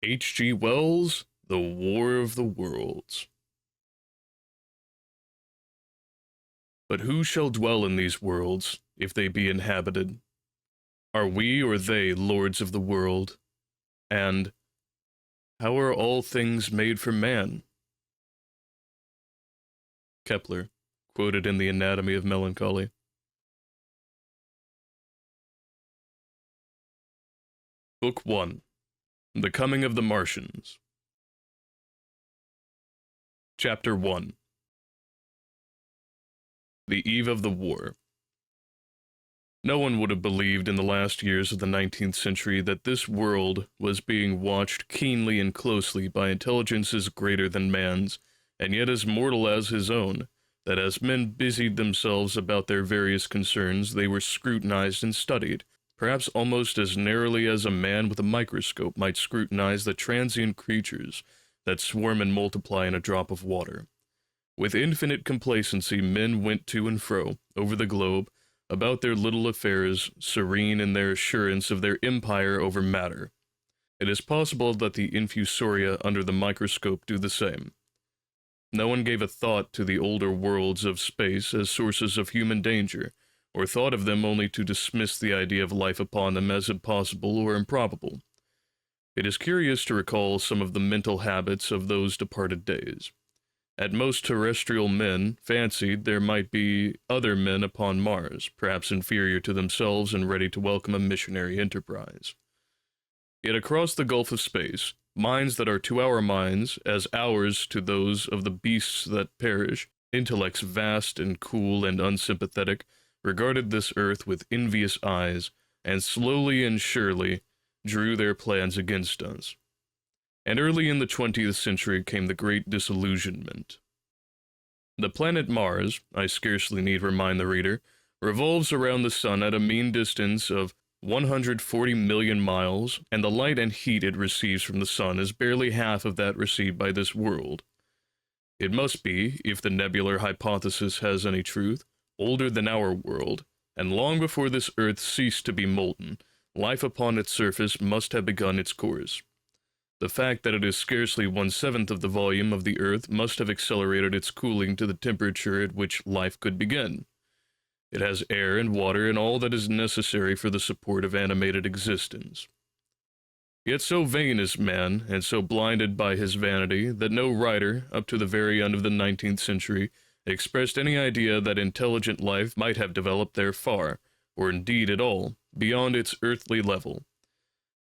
H.G. Wells' The War of the Worlds. But who shall dwell in these worlds, if they be inhabited? Are we or they lords of the world? And how are all things made for man? Kepler, quoted in The Anatomy of Melancholy. Book 1. The Coming of the Martians. Chapter 1. The Eve of the War. No one would have believed in the last years of the 19th century that this world was being watched keenly and closely by intelligences greater than man's, and yet as mortal as his own, that as men busied themselves about their various concerns, they were scrutinized and studied, perhaps almost as narrowly as a man with a microscope might scrutinize the transient creatures that swarm and multiply in a drop of water. With infinite complacency, men went to and fro, over the globe, about their little affairs, serene in their assurance of their empire over matter. It is possible that the infusoria under the microscope do the same. No one gave a thought to the older worlds of space as sources of human danger, or thought of them only to dismiss the idea of life upon them as impossible or improbable. It is curious to recall some of the mental habits of those departed days. At most, terrestrial men fancied there might be other men upon Mars, perhaps inferior to themselves and ready to welcome a missionary enterprise. Yet across the gulf of space, minds that are to our minds as ours to those of the beasts that perish, intellects vast and cool and unsympathetic, regarded this earth with envious eyes, and slowly and surely drew their plans against us. And early in the 20th century came the Great Disillusionment. The planet Mars, I scarcely need remind the reader, revolves around the Sun at a mean distance of 140 million miles, and the light and heat it receives from the Sun is barely half of that received by this world. It must be, if the nebular hypothesis has any truth, older than our world, and long before this Earth ceased to be molten, life upon its surface must have begun its course. The fact that it is scarcely 1/7 of the volume of the Earth must have accelerated its cooling to the temperature at which life could begin. It has air and water and all that is necessary for the support of animated existence. Yet so vain is man, and so blinded by his vanity, that no writer, up to the very end of the 19th century, expressed any idea that intelligent life might have developed there far, or indeed at all, beyond its earthly level.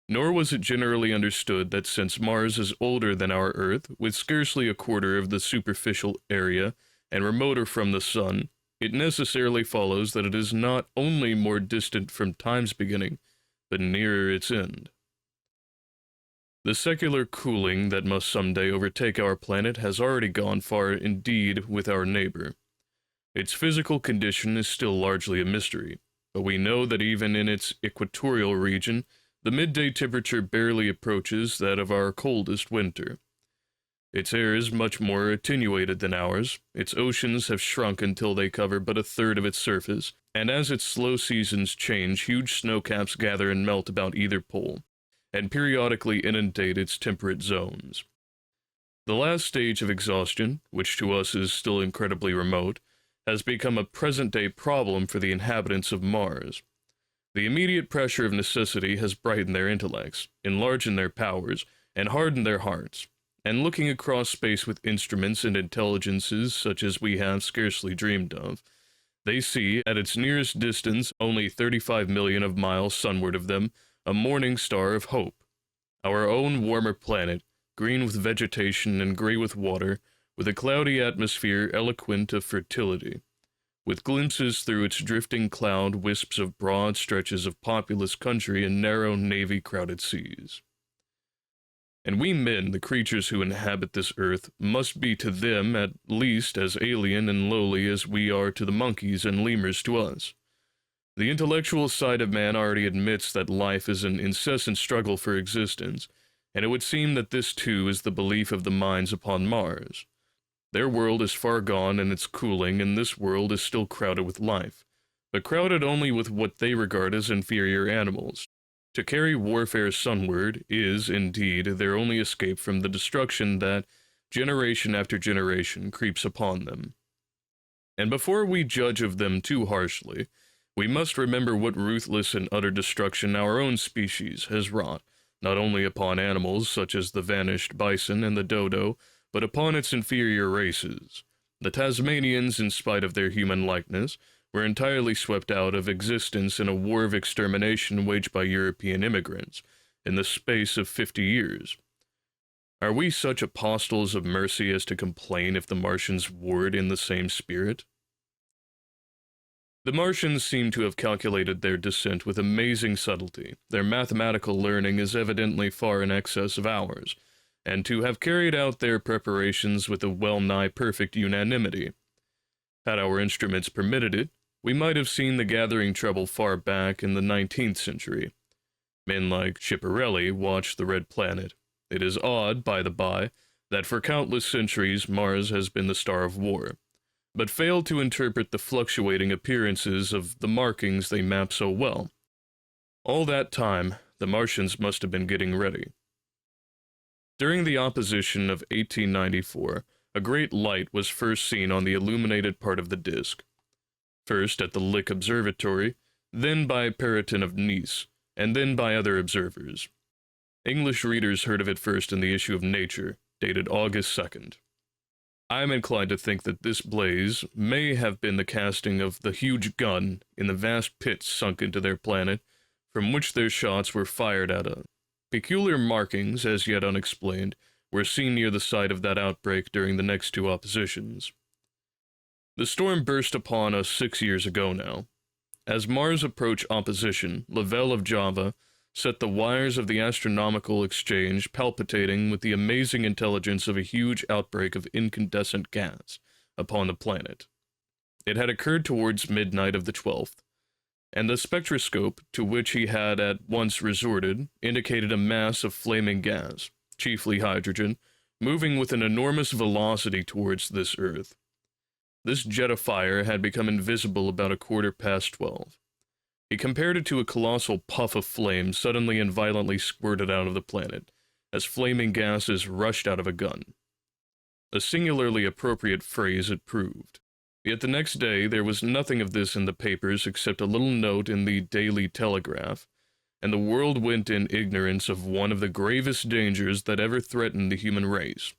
Nor was it generally understood that since Mars is older than our Earth, with scarcely a quarter of the superficial area, and remoter from the Sun, it necessarily follows that it is not only more distant from time's beginning, but nearer its end. The secular cooling that must someday overtake our planet has already gone far indeed with our neighbor. Its physical condition is still largely a mystery, but we know that even in its equatorial region, the midday temperature barely approaches that of our coldest winter. Its air is much more attenuated than ours, its oceans have shrunk until they cover but a third of its surface, and as its slow seasons change, huge snowcaps gather and melt about either pole, and periodically inundate its temperate zones. The last stage of exhaustion, which to us is still incredibly remote, has become a present-day problem for the inhabitants of Mars. The immediate pressure of necessity has brightened their intellects, enlarged their powers, and hardened their hearts, and looking across space with instruments and intelligences such as we have scarcely dreamed of, they see, at its nearest distance, only 35 million of miles sunward of them, a morning star of hope. Our own warmer planet, green with vegetation and gray with water, with a cloudy atmosphere eloquent of fertility, with glimpses through its drifting cloud wisps of broad stretches of populous country and narrow navy-crowded seas. And we men, the creatures who inhabit this earth, must be to them at least as alien and lowly as we are to the monkeys and lemurs to us. The intellectual side of man already admits that life is an incessant struggle for existence, and it would seem that this too is the belief of the minds upon Mars. Their world is far gone in its cooling, and this world is still crowded with life, but crowded only with what they regard as inferior animals. To carry warfare sunward is, indeed, their only escape from the destruction that, generation after generation, creeps upon them. And before we judge of them too harshly, we must remember what ruthless and utter destruction our own species has wrought, not only upon animals such as the vanished bison and the dodo, but upon its inferior races. The Tasmanians, in spite of their human likeness, were entirely swept out of existence in a war of extermination waged by European immigrants, in the space of 50 years. Are we such apostles of mercy as to complain if the Martians warred in the same spirit? The Martians seem to have calculated their descent with amazing subtlety. Their mathematical learning is evidently far in excess of ours, and to have carried out their preparations with a well-nigh perfect unanimity. Had our instruments permitted it, we might have seen the gathering trouble far back in the 19th century. Men like Schiaparelli watched the red planet. It is odd, by the by, that for countless centuries Mars has been the star of war, but failed to interpret the fluctuating appearances of the markings they map so well. All that time, the Martians must have been getting ready. During the opposition of 1894, a great light was first seen on the illuminated part of the disk. First at the Lick Observatory, then by Perrotin of Nice, and then by other observers. English readers heard of it first in the issue of Nature, dated August 2nd. I am inclined to think that this blaze may have been the casting of the huge gun in the vast pits sunk into their planet, from which their shots were fired at us. Peculiar markings, as yet unexplained, were seen near the site of that outbreak during the next two oppositions. The storm burst upon us 6 years ago now. As Mars approached opposition, Lavelle of Java set the wires of the astronomical exchange palpitating with the amazing intelligence of a huge outbreak of incandescent gas upon the planet. It had occurred towards midnight of the 12th, and the spectroscope to which he had at once resorted indicated a mass of flaming gas, chiefly hydrogen, moving with an enormous velocity towards this Earth. This jet of fire had become invisible about 12:15. He compared it to a colossal puff of flame suddenly and violently squirted out of the planet, as flaming gases rushed out of a gun. A singularly appropriate phrase it proved. Yet the next day there was nothing of this in the papers except a little note in the Daily Telegraph, and the world went in ignorance of one of the gravest dangers that ever threatened the human race.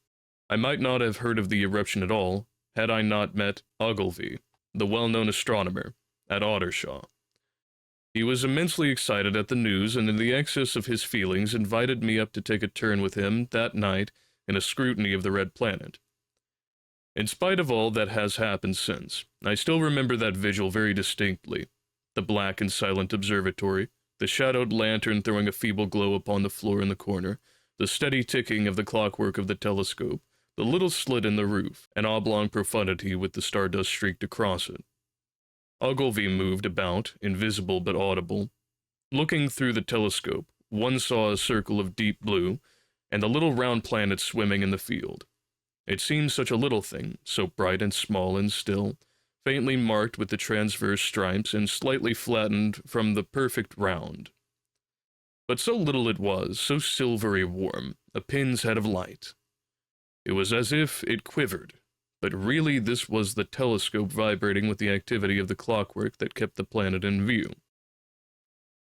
I might not have heard of the eruption at all, had I not met Ogilvy, the well-known astronomer, at Ottershaw. He was immensely excited at the news, and in the excess of his feelings invited me up to take a turn with him that night in a scrutiny of the red planet. In spite of all that has happened since, I still remember that vigil very distinctly. The black and silent observatory, the shadowed lantern throwing a feeble glow upon the floor in the corner, the steady ticking of the clockwork of the telescope, the little slit in the roof, an oblong profundity with the stardust streaked across it. Ogilvy moved about, invisible but audible. Looking through the telescope, one saw a circle of deep blue, and the little round planet swimming in the field. It seemed such a little thing, so bright and small and still, faintly marked with the transverse stripes and slightly flattened from the perfect round. But so little it was, so silvery warm, a pin's head of light. It was as if it quivered, but really this was the telescope vibrating with the activity of the clockwork that kept the planet in view.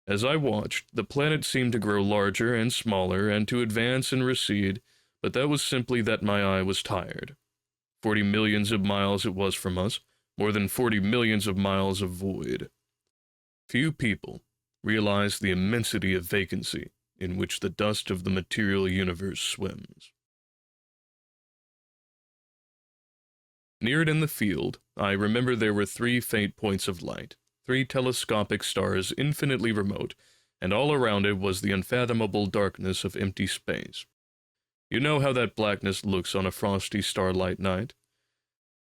As I watched, the planet seemed to grow larger and smaller and to advance and recede, but that was simply that my eye was tired. 40 millions of miles it was from us, more than 40 millions of miles of void. Few people realize the immensity of vacancy in which the dust of the material universe swims. Near it in the field, I remember there were 3 faint points of light, 3 telescopic stars infinitely remote, and all around it was the unfathomable darkness of empty space. You know how that blackness looks on a frosty starlight night?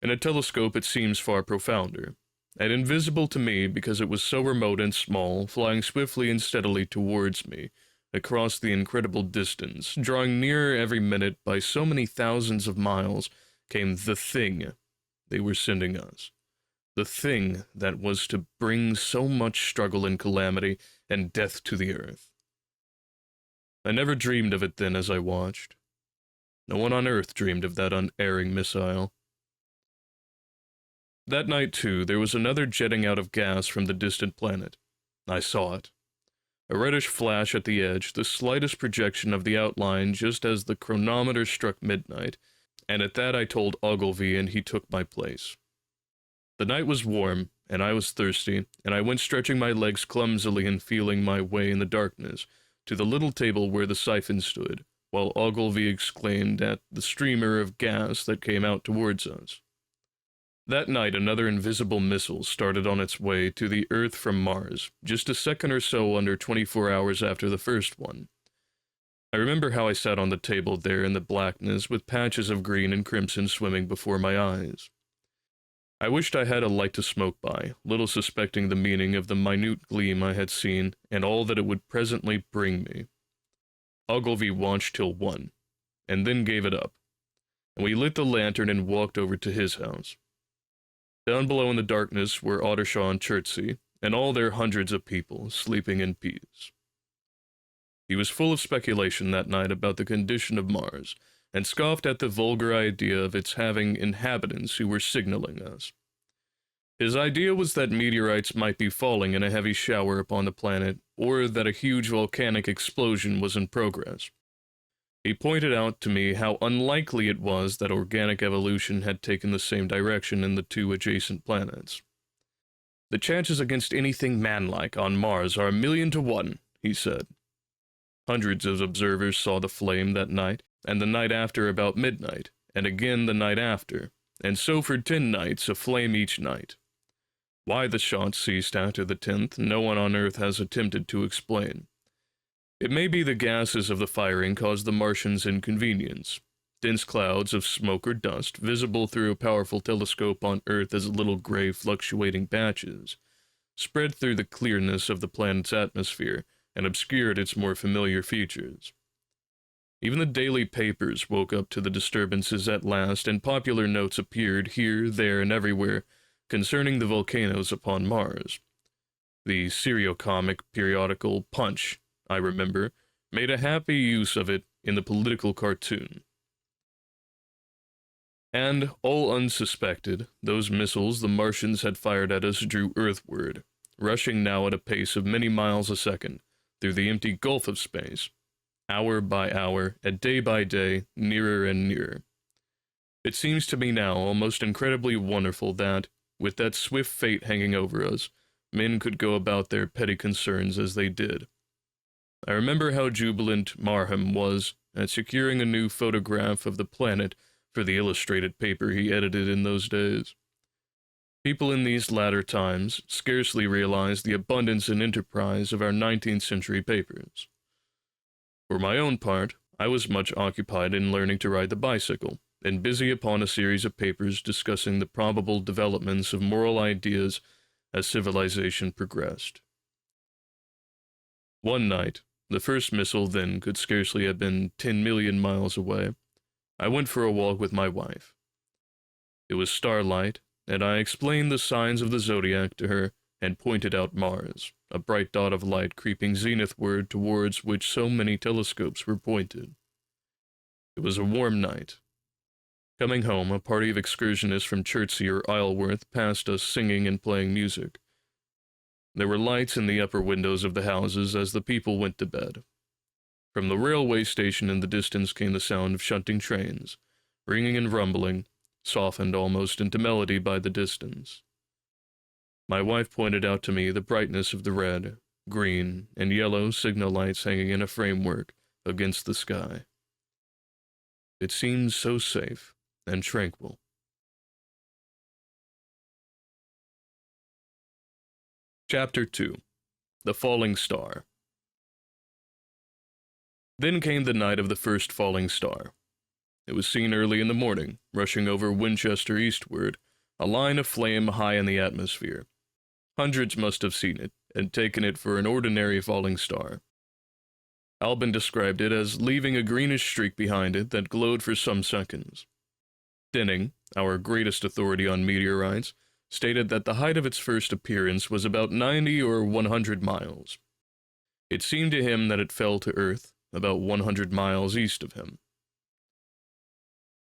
In a telescope it seems far profounder, and invisible to me because it was so remote and small, flying swiftly and steadily towards me, across the incredible distance, drawing nearer every minute by so many thousands of miles, came the thing they were sending us. The thing that was to bring so much struggle and calamity and death to the earth. I never dreamed of it then as I watched. No one on Earth dreamed of that unerring missile. That night, too, there was another jetting out of gas from the distant planet. I saw it. A reddish flash at the edge, the slightest projection of the outline just as the chronometer struck midnight, and at that I told Ogilvy and he took my place. The night was warm, and I was thirsty, and I went stretching my legs clumsily and feeling my way in the darkness to the little table where the siphon stood, while Ogilvy exclaimed at the streamer of gas that came out towards us. That night another invisible missile started on its way to the Earth from Mars, just a second or so under 24 hours after the first one. I remember how I sat on the table there in the blackness with patches of green and crimson swimming before my eyes. I wished I had a light to smoke by, little suspecting the meaning of the minute gleam I had seen and all that it would presently bring me. Ogilvy watched till 1, and then gave it up, and we lit the lantern and walked over to his house. Down below in the darkness were Ottershaw and Chertsey, and all their hundreds of people, sleeping in peace. He was full of speculation that night about the condition of Mars, and scoffed at the vulgar idea of its having inhabitants who were signaling us. His idea was that meteorites might be falling in a heavy shower upon the planet, or that a huge volcanic explosion was in progress. He pointed out to me how unlikely it was that organic evolution had taken the same direction in the two adjacent planets. "The chances against anything manlike on Mars are 1,000,000 to 1, he said. Hundreds of observers saw the flame that night, and the night after about midnight, and again the night after, and so for 10 nights, a flame each night. Why the shots ceased after the 10th, no one on Earth has attempted to explain. It may be the gases of the firing caused the Martians inconvenience. Dense clouds of smoke or dust, visible through a powerful telescope on Earth as little gray fluctuating patches, spread through the clearness of the planet's atmosphere and obscured its more familiar features. Even the daily papers woke up to the disturbances at last, and popular notes appeared here, there, and everywhere concerning the volcanoes upon Mars. The seriocomic periodical Punch, I remember, made a happy use of it in the political cartoon. And, all unsuspected, those missiles the Martians had fired at us drew earthward, rushing now at a pace of many miles a second, through the empty gulf of space, hour by hour, and day by day, nearer and nearer. It seems to me now almost incredibly wonderful that, with that swift fate hanging over us, men could go about their petty concerns as they did. I remember how jubilant Marham was at securing a new photograph of the planet for the illustrated paper he edited in those days. People in these latter times scarcely realize the abundance and enterprise of our 19th century papers. For my own part, I was much occupied in learning to ride the bicycle, and busy upon a series of papers discussing the probable developments of moral ideas as civilization progressed. One night, the first missile then could scarcely have been 10 million miles away, I went for a walk with my wife. It was starlight, and I explained the signs of the zodiac to her, and pointed out Mars, a bright dot of light creeping zenithward towards which so many telescopes were pointed. It was a warm night. Coming home, a party of excursionists from Chertsey or Isleworth passed us singing and playing music. There were lights in the upper windows of the houses as the people went to bed. From the railway station in the distance came the sound of shunting trains, ringing and rumbling, softened almost into melody by the distance. My wife pointed out to me the brightness of the red, green, and yellow signal lights hanging in a framework against the sky. It seemed so safe and tranquil. Chapter 2. The Falling Star. Then came the night of the first falling star. It was seen early in the morning, rushing over Winchester eastward, a line of flame high in the atmosphere. Hundreds must have seen it, and taken it for an ordinary falling star. Albin described it as leaving a greenish streak behind it that glowed for some seconds. Denning, our greatest authority on meteorites, stated that the height of its first appearance was about 90 or 100 miles. It seemed to him that it fell to Earth, about 100 miles east of him.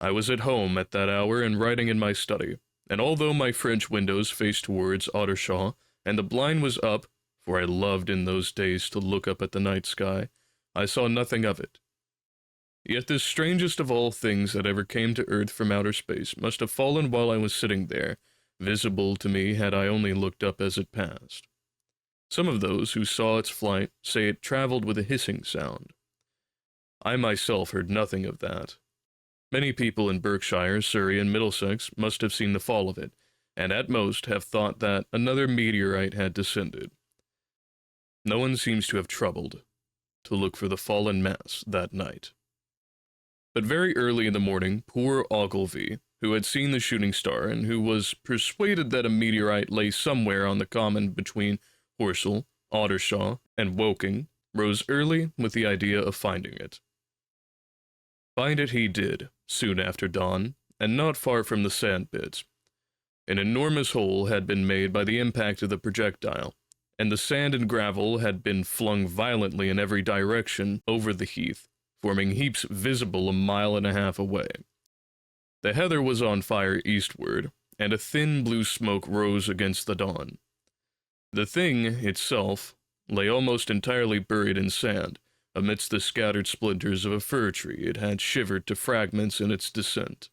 I was at home at that hour and writing in my study, and although my French windows faced towards Ottershaw, and the blind was up, for I loved in those days to look up at the night sky, I saw nothing of it. Yet this strangest of all things that ever came to Earth from outer space must have fallen while I was sitting there, visible to me had I only looked up as it passed. Some of those who saw its flight say it traveled with a hissing sound. I myself heard nothing of that. Many people in Berkshire, Surrey, and Middlesex must have seen the fall of it, and at most have thought that another meteorite had descended. No one seems to have troubled to look for the fallen mass that night. But very early in the morning, poor Ogilvy, who had seen the shooting star and who was persuaded that a meteorite lay somewhere on the common between Horsell, Ottershaw, and Woking, rose early with the idea of finding it. Find it he did, soon after dawn, and not far from the sand pits. An enormous hole had been made by the impact of the projectile, and the sand and gravel had been flung violently in every direction over the heath, forming heaps visible a mile and a half away. The heather was on fire eastward, and a thin blue smoke rose against the dawn. The thing itself lay almost entirely buried in sand, amidst the scattered splinters of a fir tree it had shivered to fragments in its descent.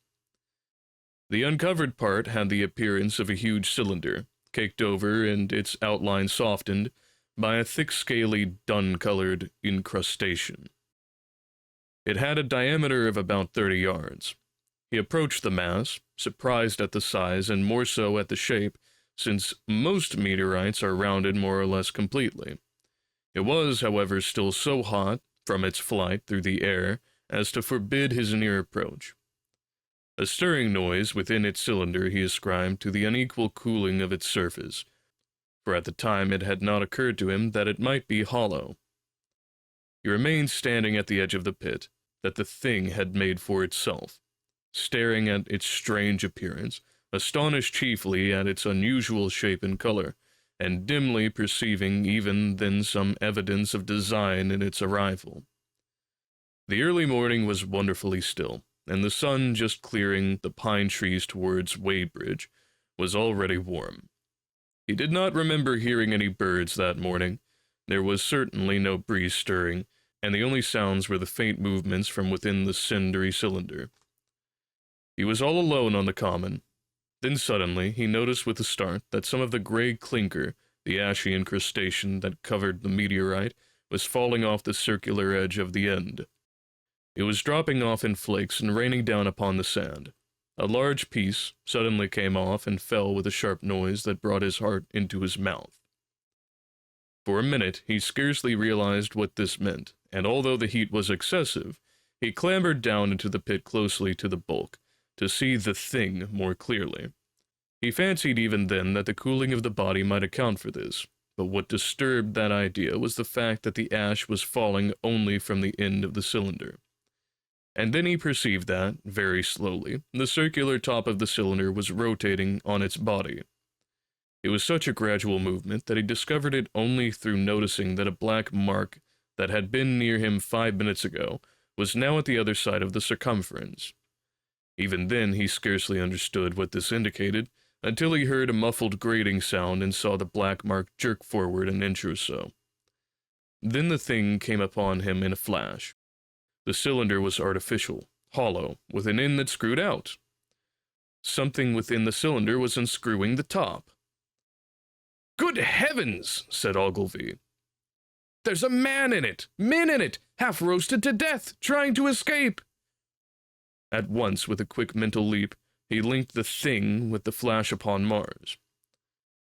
The uncovered part had the appearance of a huge cylinder, caked over and its outline softened by a thick scaly dun-colored incrustation. It had a diameter of about 30 yards. He approached the mass, surprised at the size and more so at the shape, since most meteorites are rounded more or less completely. It was, however, still so hot, from its flight through the air, as to forbid his near approach. A stirring noise within its cylinder he ascribed to the unequal cooling of its surface, for at the time it had not occurred to him that it might be hollow. He remained standing at the edge of the pit that the thing had made for itself, staring at its strange appearance, astonished chiefly at its unusual shape and color, and dimly perceiving even then some evidence of design in its arrival. The early morning was wonderfully still, and the sun, just clearing the pine trees towards Weybridge, was already warm. He did not remember hearing any birds that morning. There was certainly no breeze stirring, and the only sounds were the faint movements from within the cindery cylinder. He was all alone on the common. Then suddenly he noticed with a start that some of the gray clinker, the ashy incrustation that covered the meteorite, was falling off the circular edge of the end. It was dropping off in flakes and raining down upon the sand. A large piece suddenly came off and fell with a sharp noise that brought his heart into his mouth. For a minute he scarcely realized what this meant, and although the heat was excessive, he clambered down into the pit closely to the bulk, to see the thing more clearly. He fancied even then that the cooling of the body might account for this, but what disturbed that idea was the fact that the ash was falling only from the end of the cylinder. And then he perceived that, very slowly, the circular top of the cylinder was rotating on its body. It was such a gradual movement that he discovered it only through noticing that a black mark that had been near him 5 minutes ago was now at the other side of the circumference. Even then he scarcely understood what this indicated, until he heard a muffled grating sound and saw the black mark jerk forward an inch or so. Then the thing came upon him in a flash. The cylinder was artificial, hollow, with an end that screwed out. Something within the cylinder was unscrewing the top. "Good heavens!" said Ogilvy. "There's a man in it! Men in it! Half roasted to death, trying to escape!" At once, with a quick mental leap, he linked the thing with the flash upon Mars.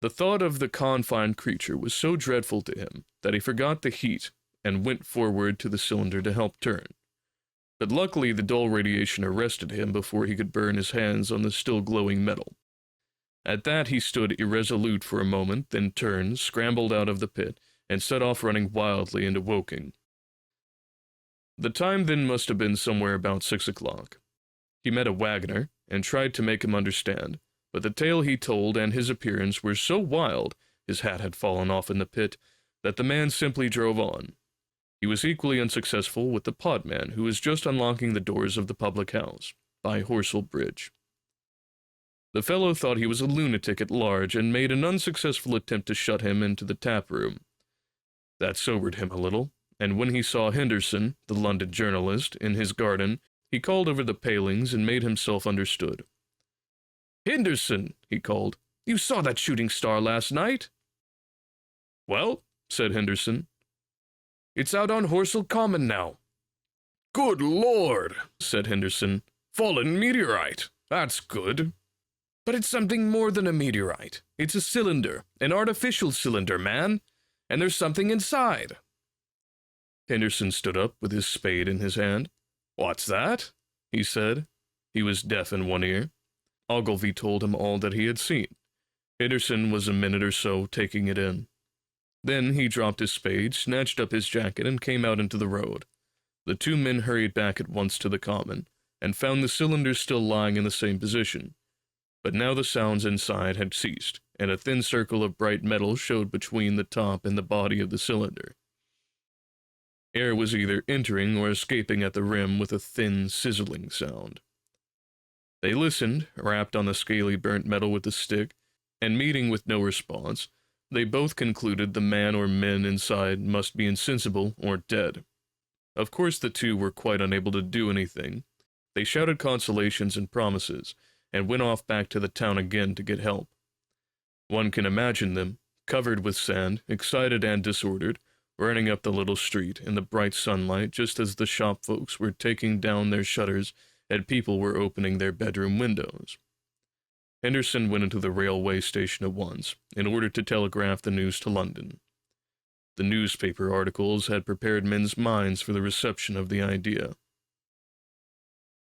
The thought of the confined creature was so dreadful to him that he forgot the heat and went forward to the cylinder to help turn. But luckily the dull radiation arrested him before he could burn his hands on the still glowing metal. At that he stood irresolute for a moment, then turned, scrambled out of the pit, and set off running wildly into Woking. The time then must have been somewhere about 6 o'clock. He met a wagoner, and tried to make him understand, but the tale he told and his appearance were so wild, his hat had fallen off in the pit, that the man simply drove on. He was equally unsuccessful with the podman, who was just unlocking the doors of the public house, by Horsell Bridge. The fellow thought he was a lunatic at large and made an unsuccessful attempt to shut him into the tap room. That sobered him a little, and when he saw Henderson, the London journalist, in his garden, he called over the palings and made himself understood. "Henderson," he called, "you saw that shooting star last night?" "Well," said Henderson, "it's out on Horsell Common now." "Good Lord," said Henderson. "Fallen meteorite. That's good." "But it's something more than a meteorite. It's a cylinder, an artificial cylinder, man, and there's something inside." Henderson stood up with his spade in his hand. "What's that?" he said. He was deaf in one ear. Ogilvy told him all that he had seen. Henderson was a minute or so taking it in. Then he dropped his spade, snatched up his jacket, and came out into the road. The two men hurried back at once to the common, and found the cylinder still lying in the same position. But now the sounds inside had ceased, and a thin circle of bright metal showed between the top and the body of the cylinder. Air was either entering or escaping at the rim with a thin, sizzling sound. They listened, rapped on the scaly burnt metal with the stick, and meeting with no response, they both concluded the man or men inside must be insensible or dead. Of course the two were quite unable to do anything. They shouted consolations and promises, and went off back to the town again to get help. One can imagine them, covered with sand, excited and disordered, running up the little street in the bright sunlight just as the shop folks were taking down their shutters and people were opening their bedroom windows. Henderson went into the railway station at once, in order to telegraph the news to London. The newspaper articles had prepared men's minds for the reception of the idea.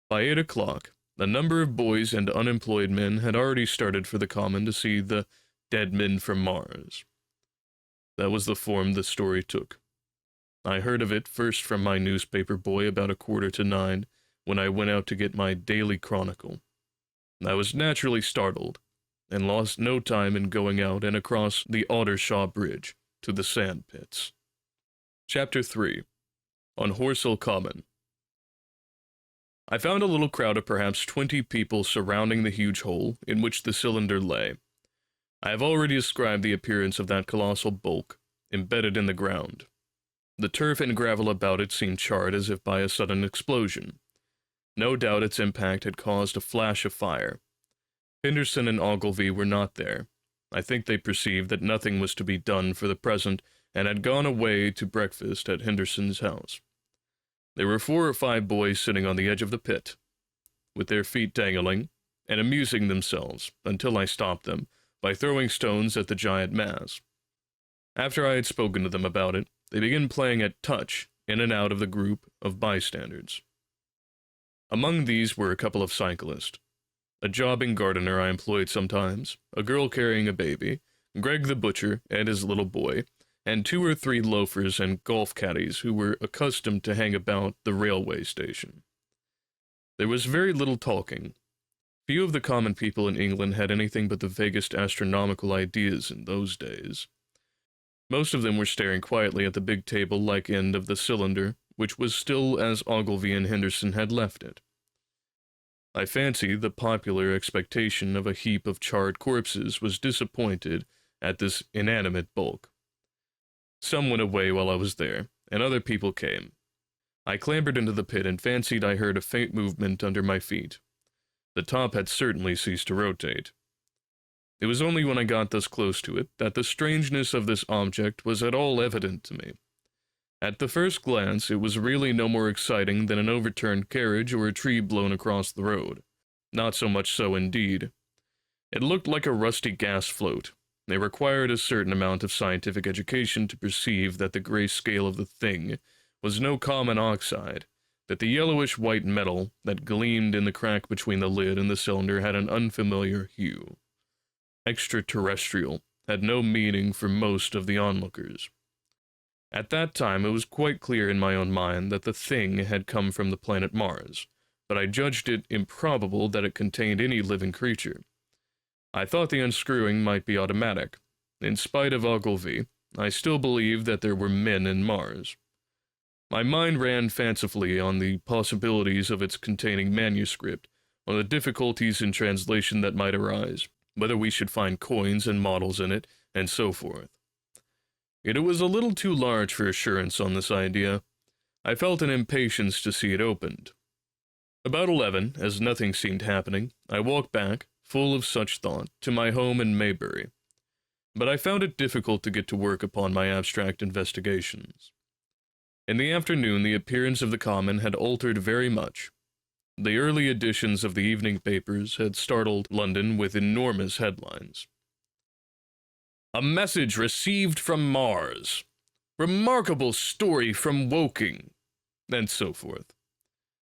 By 8 o'clock, a number of boys and unemployed men had already started for the common to see the dead men from Mars. That was the form the story took. I heard of it first from my newspaper boy about 9:15, when I went out to get my daily chronicle. I was naturally startled, and lost no time in going out and across the Ottershaw Bridge to the sand pits. Chapter 3. On Horsell Common. I found a little crowd of perhaps 20 people surrounding the huge hole in which the cylinder lay. I have already described the appearance of that colossal bulk, embedded in the ground. The turf and gravel about it seemed charred as if by a sudden explosion. No doubt its impact had caused a flash of fire. Henderson and Ogilvy were not there. I think they perceived that nothing was to be done for the present, and had gone away to breakfast at Henderson's house. There were 4 or 5 boys sitting on the edge of the pit, with their feet dangling, and amusing themselves, until I stopped them, by throwing stones at the giant mass. After I had spoken to them about it, they began playing at touch, in and out of the group of bystanders. Among these were a couple of cyclists, a jobbing gardener I employed sometimes, a girl carrying a baby, Greg the butcher and his little boy, and 2 or 3 loafers and golf caddies who were accustomed to hang about the railway station. There was very little talking. Few of the common people in England had anything but the vaguest astronomical ideas in those days. Most of them were staring quietly at the big table-like end of the cylinder, which was still as Ogilvy and Henderson had left it. I fancy the popular expectation of a heap of charred corpses was disappointed at this inanimate bulk. Some went away while I was there, and other people came. I clambered into the pit and fancied I heard a faint movement under my feet. The top had certainly ceased to rotate. It was only when I got thus close to it that the strangeness of this object was at all evident to me. At the first glance, it was really no more exciting than an overturned carriage or a tree blown across the road. Not so much so, indeed. It looked like a rusty gas float. It required a certain amount of scientific education to perceive that the gray scale of the thing was no common oxide, that the yellowish-white metal that gleamed in the crack between the lid and the cylinder had an unfamiliar hue. Extraterrestrial had no meaning for most of the onlookers. At that time it was quite clear in my own mind that the thing had come from the planet Mars, but I judged it improbable that it contained any living creature. I thought the unscrewing might be automatic. In spite of Ogilvy, I still believed that there were men in Mars. My mind ran fancifully on the possibilities of its containing manuscript, on the difficulties in translation that might arise, whether we should find coins and models in it, and so forth. Yet it was a little too large for assurance on this idea. I felt an impatience to see it opened. About 11, as nothing seemed happening, I walked back, full of such thought, to my home in Maybury. But I found it difficult to get to work upon my abstract investigations. In the afternoon, the appearance of the Common had altered very much. The early editions of the evening papers had startled London with enormous headlines. "A message received from Mars. Remarkable story from Woking," and so forth.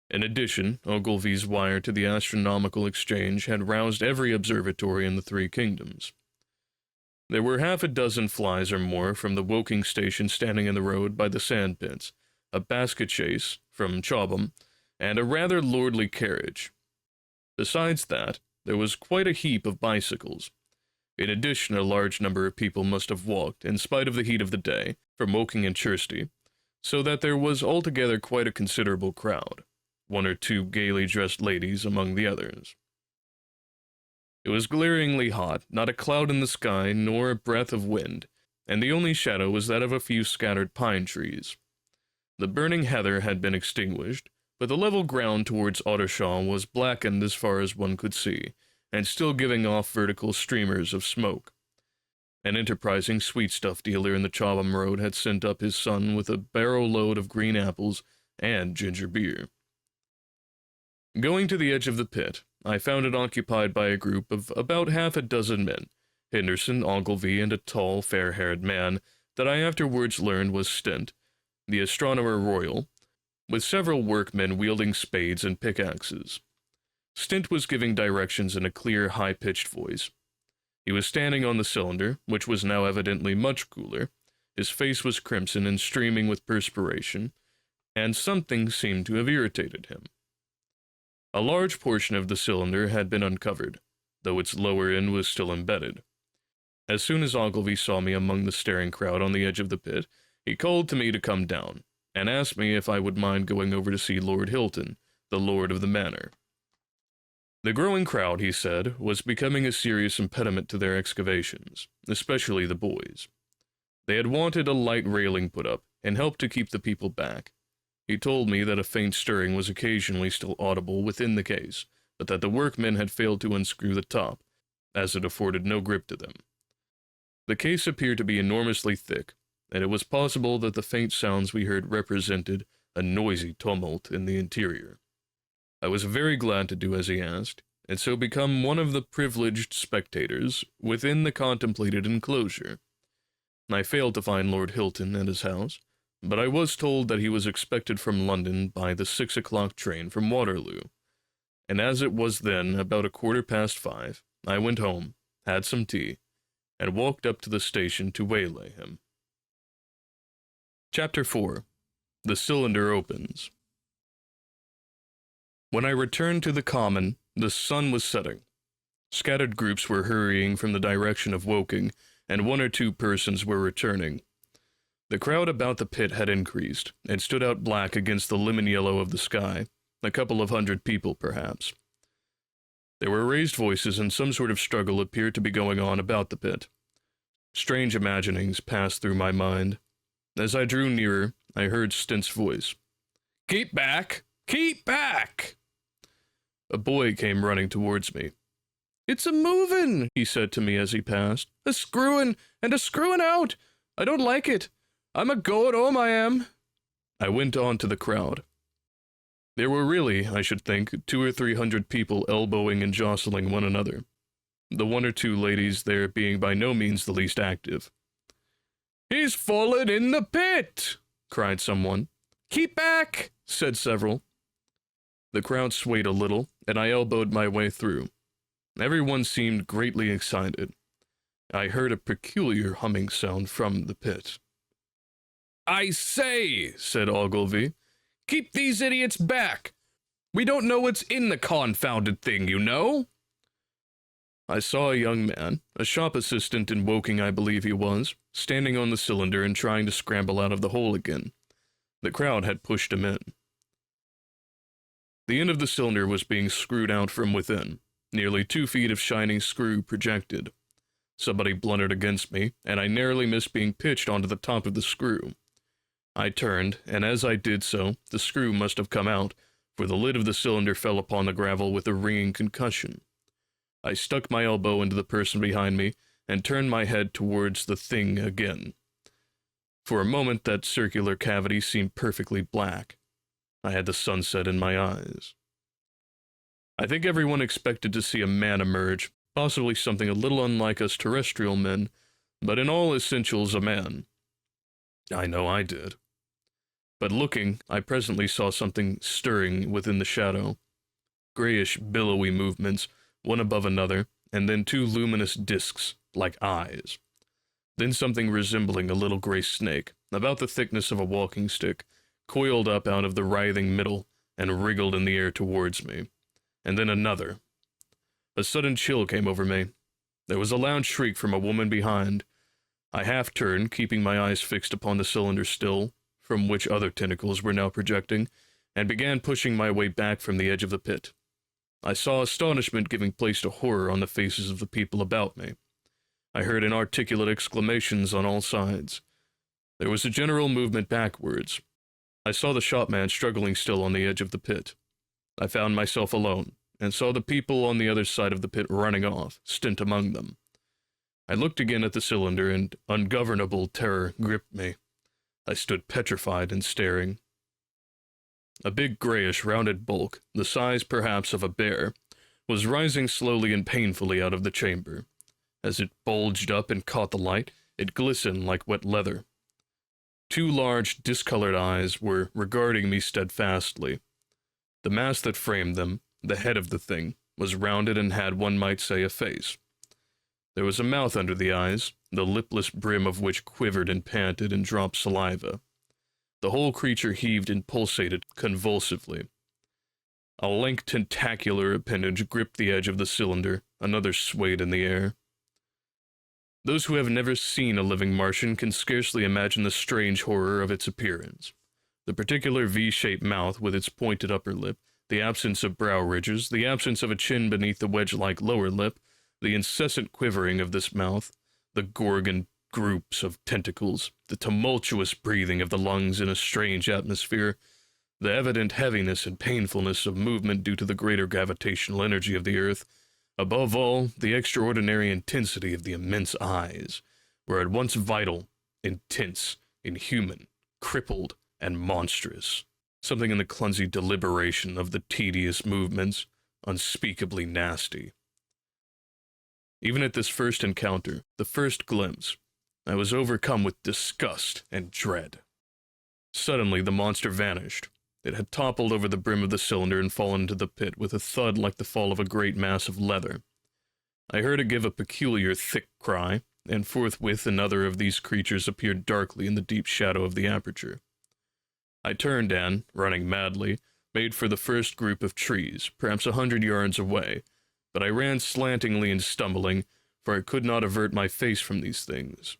In addition, Ogilvy's wire to the Astronomical Exchange had roused every observatory in the three kingdoms. There were half a dozen flies or more from the Woking station standing in the road by the sandpits, a basket chaise from Chobham, and a rather lordly carriage. Besides that, there was quite a heap of bicycles. In addition, a large number of people must have walked, in spite of the heat of the day, from Woking and Chertsey, so that there was altogether quite a considerable crowd, one or two gaily dressed ladies among the others. It was glaringly hot, not a cloud in the sky, nor a breath of wind, and the only shadow was that of a few scattered pine trees. The burning heather had been extinguished, but the level ground towards Ottershaw was blackened as far as one could see, and still giving off vertical streamers of smoke. An enterprising sweetstuff dealer in the Chobham Road had sent up his son with a barrow-load of green apples and ginger beer. Going to the edge of the pit, I found it occupied by a group of about half a dozen men, Henderson, Ogilvy, and a tall, fair-haired man that I afterwards learned was Stent, the astronomer royal, with several workmen wielding spades and pickaxes. Stent was giving directions in a clear, high-pitched voice. He was standing on the cylinder, which was now evidently much cooler. His face was crimson and streaming with perspiration, and something seemed to have irritated him. A large portion of the cylinder had been uncovered, though its lower end was still embedded. As soon as Ogilvy saw me among the staring crowd on the edge of the pit, he called to me to come down, and asked me if I would mind going over to see Lord Hilton, the lord of the manor. The growing crowd, he said, was becoming a serious impediment to their excavations, especially the boys. They had wanted a light railing put up, and helped to keep the people back. He told me that a faint stirring was occasionally still audible within the case, but that the workmen had failed to unscrew the top, as it afforded no grip to them. The case appeared to be enormously thick, and it was possible that the faint sounds we heard represented a noisy tumult in the interior. I was very glad to do as he asked, and so become one of the privileged spectators within the contemplated enclosure. I failed to find Lord Hilton at his house, but I was told that he was expected from London by the 6 o'clock train from Waterloo, and as it was then about 5:15, I went home, had some tea, and walked up to the station to waylay him. Chapter 4. The Cylinder Opens. When I returned to the Common, the sun was setting. Scattered groups were hurrying from the direction of Woking, and one or two persons were returning. The crowd about the pit had increased, and stood out black against the lemon yellow of the sky, a couple of hundred people, perhaps. There were raised voices, and some sort of struggle appeared to be going on about the pit. Strange imaginings passed through my mind. As I drew nearer, I heard Stent's voice. "Keep back! Keep back!" A boy came running towards me. "It's a movin'," he said to me as he passed. "A screwin' and a screwin' out! I don't like it. I'm a goin' home, I am." I went on to the crowd. There were really, I should think, 200 or 300 people elbowing and jostling one another, the one or two ladies there being by no means the least active. "He's fallen in the pit!" cried someone. "Keep back!" said several. The crowd swayed a little, and I elbowed my way through. Everyone seemed greatly excited. I heard a peculiar humming sound from the pit. "I say," said Ogilvy, "keep these idiots back. We don't know what's in the confounded thing, you know." I saw a young man, a shop assistant in Woking I believe he was, standing on the cylinder and trying to scramble out of the hole again. The crowd had pushed him in. The end of the cylinder was being screwed out from within, nearly 2 feet of shining screw projected. Somebody blundered against me, and I narrowly missed being pitched onto the top of the screw. I turned, and as I did so, the screw must have come out, for the lid of the cylinder fell upon the gravel with a ringing concussion. I stuck my elbow into the person behind me, and turned my head towards the thing again. For a moment that circular cavity seemed perfectly black. I had the sunset in my eyes. I think everyone expected to see a man emerge, possibly something a little unlike us terrestrial men, but in all essentials a man. I know I did. But looking, I presently saw something stirring within the shadow. Grayish, billowy movements, one above another, and then 2 luminous discs, like eyes. Then something resembling a little gray snake, about the thickness of a walking stick, coiled up out of the writhing middle and wriggled in the air towards me. And then another. A sudden chill came over me. There was a loud shriek from a woman behind. I half turned, keeping my eyes fixed upon the cylinder still, from which other tentacles were now projecting, and began pushing my way back from the edge of the pit. I saw astonishment giving place to horror on the faces of the people about me. I heard inarticulate exclamations on all sides. There was a general movement backwards. I saw the shopman struggling still on the edge of the pit. I found myself alone, and saw the people on the other side of the pit running off, Stint among them. I looked again at the cylinder, and ungovernable terror gripped me. I stood petrified and staring. A big grayish rounded bulk, the size perhaps of a bear, was rising slowly and painfully out of the chamber. As it bulged up and caught the light, it glistened like wet leather. 2 large, discolored eyes were regarding me steadfastly. The mask that framed them, the head of the thing, was rounded and had, one might say, a face. There was a mouth under the eyes, the lipless brim of which quivered and panted and dropped saliva. The whole creature heaved and pulsated convulsively. A lank tentacular appendage gripped the edge of the cylinder, another swayed in the air. Those who have never seen a living Martian can scarcely imagine the strange horror of its appearance. The particular V-shaped mouth with its pointed upper lip, the absence of brow ridges, the absence of a chin beneath the wedge-like lower lip, the incessant quivering of this mouth, the gorgon groups of tentacles, the tumultuous breathing of the lungs in a strange atmosphere, the evident heaviness and painfulness of movement due to the greater gravitational energy of the earth, above all, the extraordinary intensity of the immense eyes, were at once vital, intense, inhuman, crippled, and monstrous. Something in the clumsy deliberation of the tedious movements, unspeakably nasty. Even at this first encounter, the first glimpse, I was overcome with disgust and dread. Suddenly the monster vanished. It had toppled over the brim of the cylinder and fallen into the pit with a thud like the fall of a great mass of leather. I heard it give a peculiar thick cry, and forthwith another of these creatures appeared darkly in the deep shadow of the aperture. I turned and, running madly, made for the first group of trees, perhaps 100 yards away, but I ran slantingly and stumbling, for I could not avert my face from these things.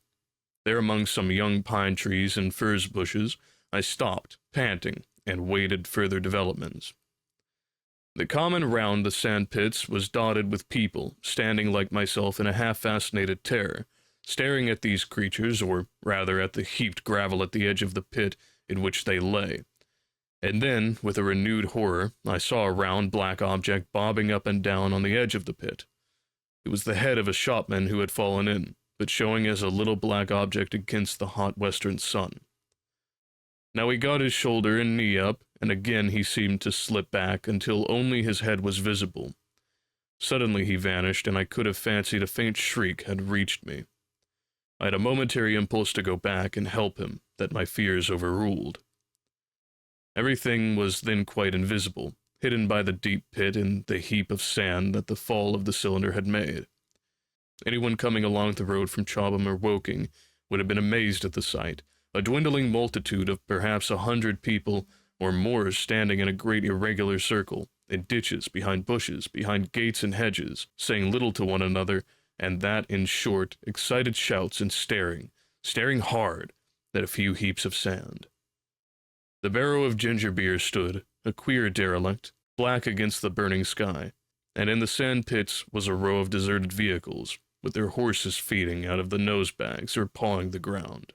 There among some young pine trees and furze bushes, I stopped, panting, and waited further developments. The common round the sand pits was dotted with people, standing like myself in a half-fascinated terror, staring at these creatures, or rather at the heaped gravel at the edge of the pit in which they lay. And then, with a renewed horror, I saw a round black object bobbing up and down on the edge of the pit. It was the head of a shopman who had fallen in, but showing as a little black object against the hot western sun. Now he got his shoulder and knee up, and again he seemed to slip back until only his head was visible. Suddenly he vanished, and I could have fancied a faint shriek had reached me. I had a momentary impulse to go back and help him, that my fears overruled. Everything was then quite invisible, hidden by the deep pit and the heap of sand that the fall of the cylinder had made. Anyone coming along the road from Chobham or Woking would have been amazed at the sight, a dwindling multitude of perhaps 100 people or more standing in a great irregular circle, in ditches, behind bushes, behind gates and hedges, saying little to one another, and that, in short, excited shouts and staring hard, at a few heaps of sand. The barrow of ginger beer stood, a queer derelict, black against the burning sky, and in the sand pits was a row of deserted vehicles, with their horses feeding out of the nosebags or pawing the ground.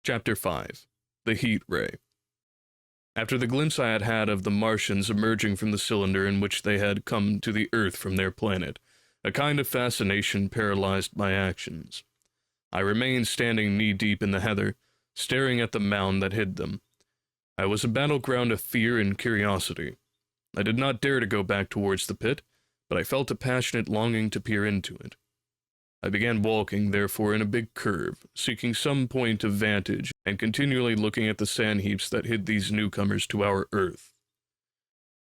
Chapter 5. The Heat Ray. After the glimpse I had had of the Martians emerging from the cylinder in which they had come to the Earth from their planet, a kind of fascination paralyzed my actions. I remained standing knee-deep in the heather, staring at the mound that hid them. I was a battleground of fear and curiosity. I did not dare to go back towards the pit, but I felt a passionate longing to peer into it. I began walking, therefore, in a big curve, seeking some point of vantage, and continually looking at the sand heaps that hid these newcomers to our Earth.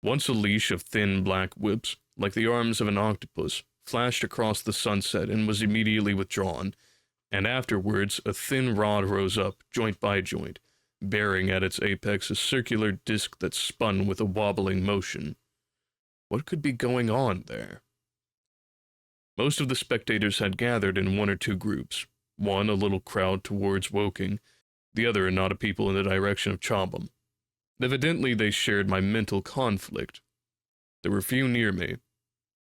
Once a leash of thin black whips, like the arms of an octopus, flashed across the sunset and was immediately withdrawn, and afterwards a thin rod rose up, joint by joint, bearing at its apex a circular disc that spun with a wobbling motion. What could be going on there? Most of the spectators had gathered in one or two groups, one a little crowd towards Woking, the other a knot of people in the direction of Chobham. Evidently they shared my mental conflict. There were few near me.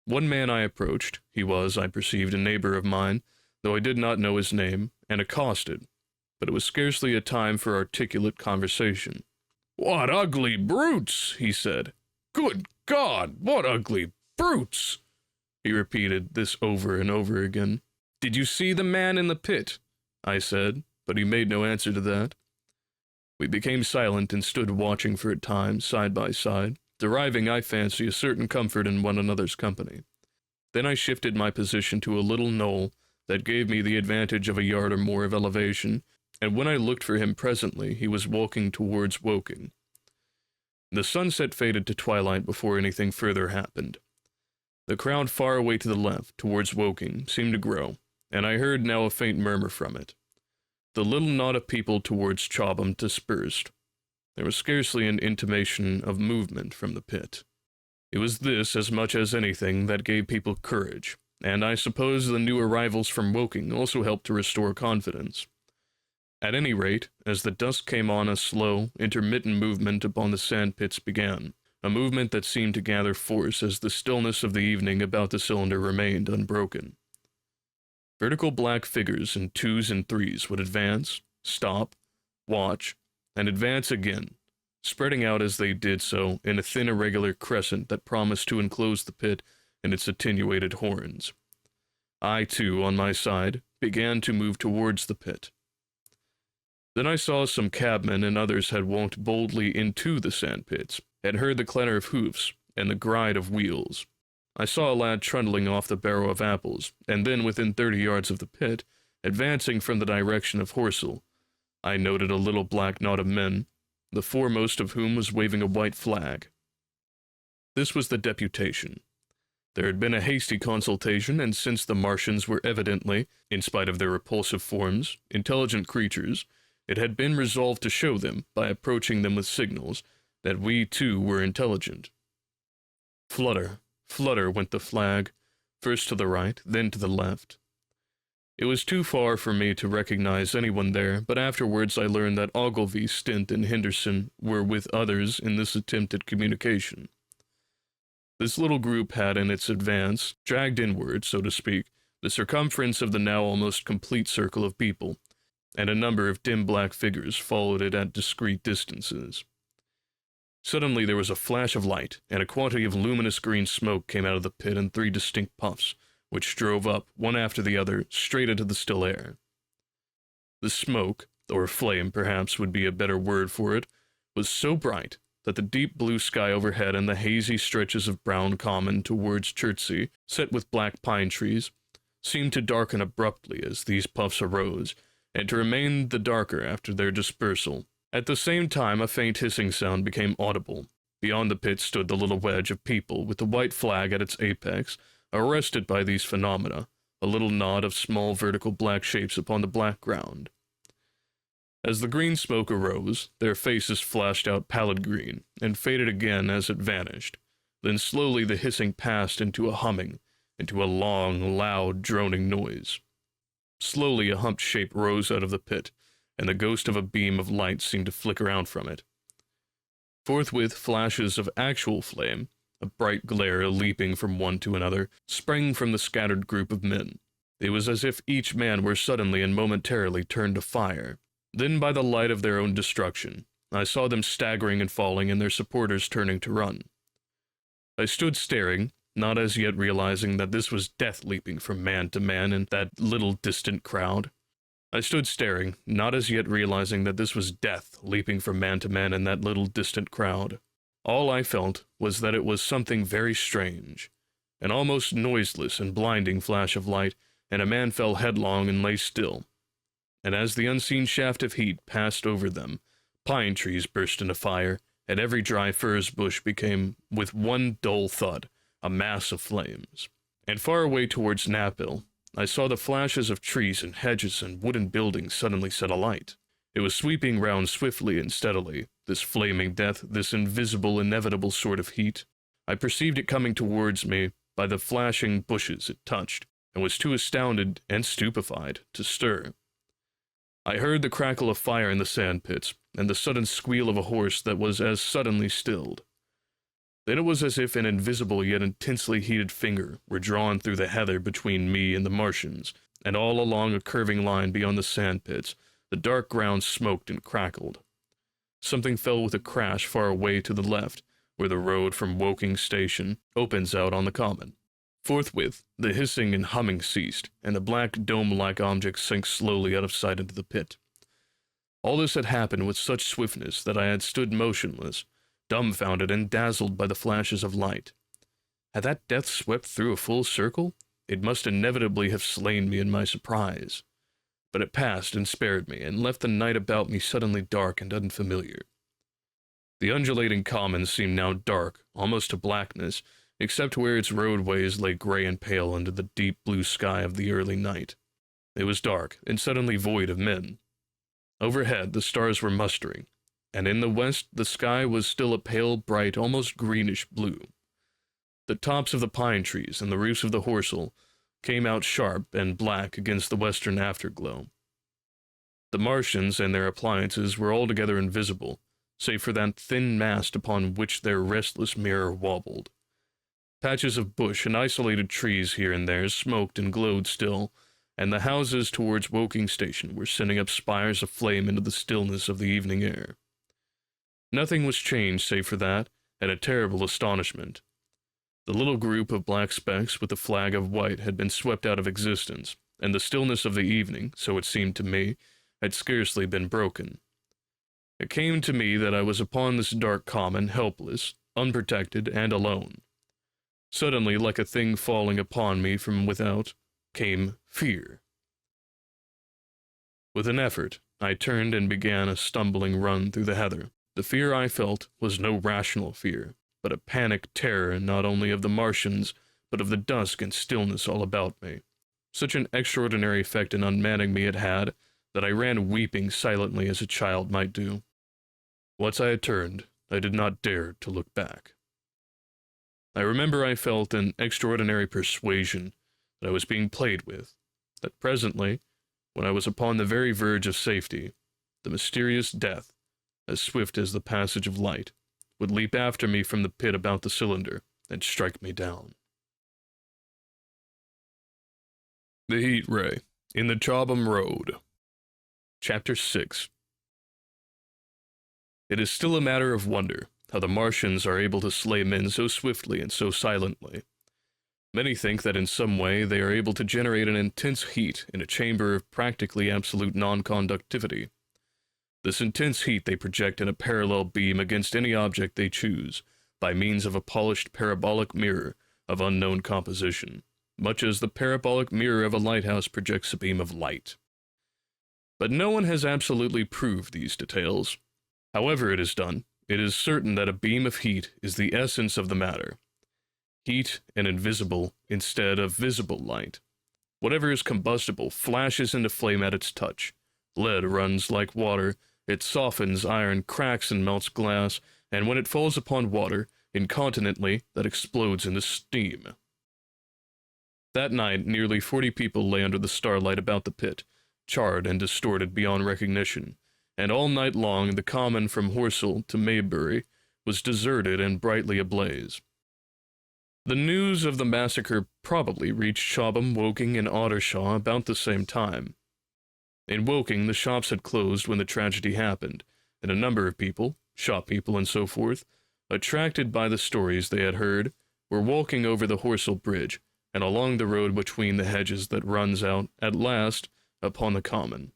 One man I approached, he was, I perceived, a neighbor of mine, though I did not know his name, and accosted, but it was scarcely a time for articulate conversation. "What ugly brutes!" he said. "Good God, what ugly brutes!" He repeated this over and over again. "Did you see the man in the pit?" I said, but he made no answer to that. We became silent and stood watching for a time, side by side, deriving, I fancy, a certain comfort in one another's company. Then I shifted my position to a little knoll that gave me the advantage of a yard or more of elevation, and when I looked for him presently, he was walking towards Woking. The sunset faded to twilight before anything further happened. The crowd far away to the left, towards Woking, seemed to grow, and I heard now a faint murmur from it. The little knot of people towards Chobham dispersed. There was scarcely an intimation of movement from the pit. It was this, as much as anything, that gave people courage, and I suppose the new arrivals from Woking also helped to restore confidence. At any rate, as the dusk came on, a slow, intermittent movement upon the sand pits began, a movement that seemed to gather force as the stillness of the evening about the cylinder remained unbroken. Vertical black figures in twos and threes would advance, stop, watch, and advance again, spreading out as they did so in a thin irregular crescent that promised to enclose the pit in its attenuated horns. I, too, on my side, began to move towards the pit. Then I saw some cabmen and others had walked boldly into the sand pits, and heard the clatter of hoofs and the gride of wheels. I saw a lad trundling off the barrow of apples, and then within 30 yards of the pit, advancing from the direction of Horsell, I noted a little black knot of men, the foremost of whom was waving a white flag. This was the deputation. There had been a hasty consultation, and since the Martians were evidently, in spite of their repulsive forms, intelligent creatures, it had been resolved to show them, by approaching them with signals, that we too were intelligent. Flutter, flutter went the flag, first to the right, then to the left. It was too far for me to recognize anyone there, but afterwards I learned that Ogilvy, Stint, and Henderson were with others in this attempt at communication. This little group had in its advance, dragged inward, so to speak, the circumference of the now almost complete circle of people, and a number of dim black figures followed it at discreet distances. Suddenly there was a flash of light, and a quantity of luminous green smoke came out of the pit in 3 distinct puffs, which drove up, one after the other, straight into the still air. The smoke, or flame perhaps would be a better word for it, was so bright that the deep blue sky overhead and the hazy stretches of brown common towards Chertsey, set with black pine trees, seemed to darken abruptly as these puffs arose, and to remain the darker after their dispersal. At the same time a faint hissing sound became audible. Beyond the pit stood the little wedge of people, with the white flag at its apex, arrested by these phenomena, a little knot of small vertical black shapes upon the black ground. As the green smoke arose, their faces flashed out pallid green, and faded again as it vanished. Then slowly the hissing passed into a humming, into a long, loud, droning noise. Slowly a humped shape rose out of the pit, and the ghost of a beam of light seemed to flicker out from it. Forthwith, flashes of actual flame, a bright glare leaping from one to another, sprang from the scattered group of men. It was as if each man were suddenly and momentarily turned to fire. Then, by the light of their own destruction, I saw them staggering and falling and their supporters turning to run. I stood staring, not as yet realizing that this was death leaping from man to man in that little distant crowd. I stood staring, not as yet realizing that this was death leaping from man to man in that little distant crowd. All I felt was that it was something very strange, an almost noiseless and blinding flash of light, and a man fell headlong and lay still. And as the unseen shaft of heat passed over them, pine trees burst into fire, and every dry furze bush became, with one dull thud, a mass of flames. And far away towards Naphill, I saw the flashes of trees and hedges and wooden buildings suddenly set alight. It was sweeping round swiftly and steadily, this flaming death, this invisible, inevitable sort of heat. I perceived it coming towards me by the flashing bushes it touched, and was too astounded and stupefied to stir. I heard the crackle of fire in the sandpits, and the sudden squeal of a horse that was as suddenly stilled. Then it was as if an invisible yet intensely heated finger were drawn through the heather between me and the Martians, and all along a curving line beyond the sandpits, the dark ground smoked and crackled. Something fell with a crash far away to the left, where the road from Woking Station opens out on the common. Forthwith, the hissing and humming ceased, and the black dome-like object sank slowly out of sight into the pit. All this had happened with such swiftness that I had stood motionless, dumbfounded and dazzled by the flashes of light. Had that death swept through a full circle? It must inevitably have slain me in my surprise. But it passed and spared me, and left the night about me suddenly dark and unfamiliar. The undulating common seemed now dark, almost to blackness, except where its roadways lay gray and pale under the deep blue sky of the early night. It was dark, and suddenly void of men. Overhead, the stars were mustering, and in the west the sky was still a pale, bright, almost greenish blue. The tops of the pine trees and the roofs of the horsel came out sharp and black against the western afterglow. The Martians and their appliances were altogether invisible, save for that thin mast upon which their restless mirror wobbled. Patches of bush and isolated trees here and there smoked and glowed still, and the houses towards Woking Station were sending up spires of flame into the stillness of the evening air. Nothing was changed save for that, and a terrible astonishment. The little group of black specks with the flag of white had been swept out of existence, and the stillness of the evening, so it seemed to me, had scarcely been broken. It came to me that I was upon this dark common, helpless, unprotected, and alone. Suddenly, like a thing falling upon me from without, came fear. With an effort, I turned and began a stumbling run through the heather. The fear I felt was no rational fear, but a panic terror not only of the Martians, but of the dusk and stillness all about me. Such an extraordinary effect in unmanning me it had, that I ran weeping silently as a child might do. Once I had turned, I did not dare to look back. I remember I felt an extraordinary persuasion that I was being played with, that presently, when I was upon the very verge of safety, the mysterious death, as swift as the passage of light, would leap after me from the pit about the cylinder and strike me down. The Heat Ray, in the Chobham Road. Chapter 6. It is still a matter of wonder how the Martians are able to slay men so swiftly and so silently. Many think that in some way they are able to generate an intense heat in a chamber of practically absolute non-conductivity. This intense heat they project in a parallel beam against any object they choose, by means of a polished parabolic mirror of unknown composition, much as the parabolic mirror of a lighthouse projects a beam of light. But no one has absolutely proved these details. However it is done, it is certain that a beam of heat is the essence of the matter. Heat and invisible instead of visible light. Whatever is combustible flashes into flame at its touch. Lead runs like water, it softens iron, cracks and melts glass, and when it falls upon water, incontinently, that explodes into steam. That night, nearly 40 people lay under the starlight about the pit, charred and distorted beyond recognition, and all night long the common from Horsell to Maybury was deserted and brightly ablaze. The news of the massacre probably reached Chobham, Woking, and Ottershaw about the same time. In Woking, the shops had closed when the tragedy happened, and a number of people, shop people and so forth, attracted by the stories they had heard, were walking over the Horsell Bridge and along the road between the hedges that runs out, at last, upon the common.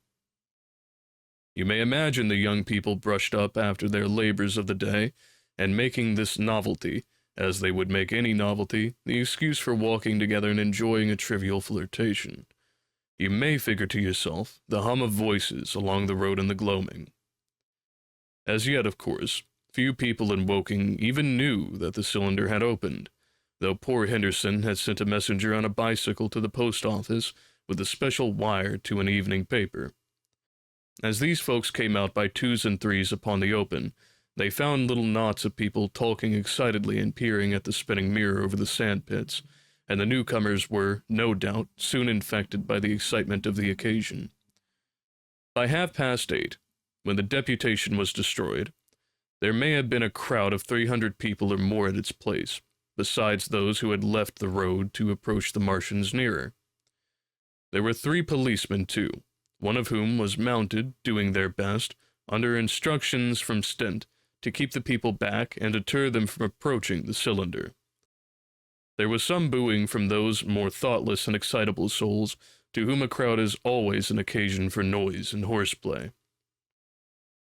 You may imagine the young people brushed up after their labors of the day, and making this novelty, as they would make any novelty, the excuse for walking together and enjoying a trivial flirtation. You may figure to yourself the hum of voices along the road in the gloaming. As yet, of course, few people in Woking even knew that the cylinder had opened, though poor Henderson had sent a messenger on a bicycle to the post office with a special wire to an evening paper. As these folks came out by twos and threes upon the open, they found little knots of people talking excitedly and peering at the spinning mirror over the sand pits, and the newcomers were, no doubt, soon infected by the excitement of the occasion. By 8:30, when the deputation was destroyed, there may have been a crowd of 300 people or more at its place, besides those who had left the road to approach the Martians nearer. There were 3 policemen, too, one of whom was mounted, doing their best, under instructions from Stent, to keep the people back and deter them from approaching the cylinder. There was some booing from those more thoughtless and excitable souls, to whom a crowd is always an occasion for noise and horseplay.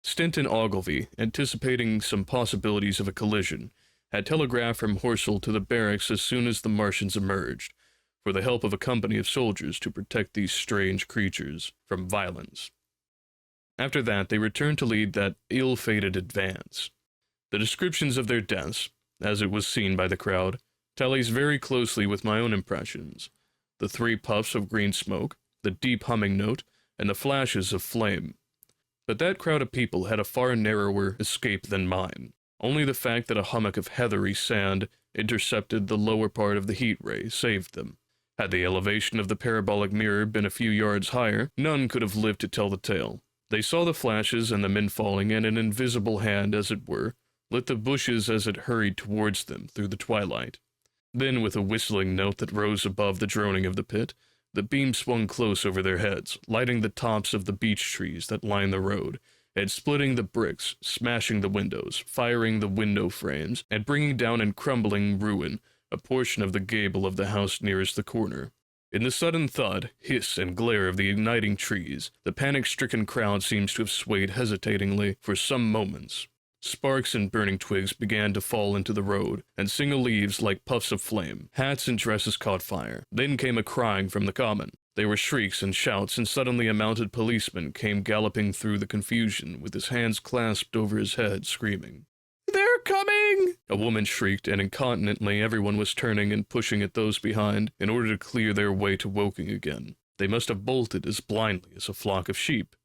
Stent and Ogilvy, anticipating some possibilities of a collision, had telegraphed from Horsell to the barracks as soon as the Martians emerged, for the help of a company of soldiers to protect these strange creatures from violence. After that, they returned to lead that ill-fated advance. The descriptions of their deaths, as it was seen by the crowd, tallies very closely with my own impressions. The 3 puffs of green smoke, the deep humming note, and the flashes of flame. But that crowd of people had a far narrower escape than mine. Only the fact that a hummock of heathery sand intercepted the lower part of the heat ray saved them. Had the elevation of the parabolic mirror been a few yards higher, none could have lived to tell the tale. They saw the flashes and the men falling, and an invisible hand, as it were, lit the bushes as it hurried towards them through the twilight. Then, with a whistling note that rose above the droning of the pit, the beam swung close over their heads, lighting the tops of the beech trees that line the road, and splitting the bricks, smashing the windows, firing the window frames, and bringing down in crumbling ruin a portion of the gable of the house nearest the corner. In the sudden thud, hiss, and glare of the igniting trees, the panic-stricken crowd seems to have swayed hesitatingly for some moments. Sparks and burning twigs began to fall into the road, and single leaves like puffs of flame. Hats and dresses caught fire. Then came a crying from the common. There were shrieks and shouts, and suddenly a mounted policeman came galloping through the confusion, with his hands clasped over his head, screaming, "They're coming!" A woman shrieked, and incontinently everyone was turning and pushing at those behind in order to clear their way to Woking again. They must have bolted as blindly as a flock of sheep.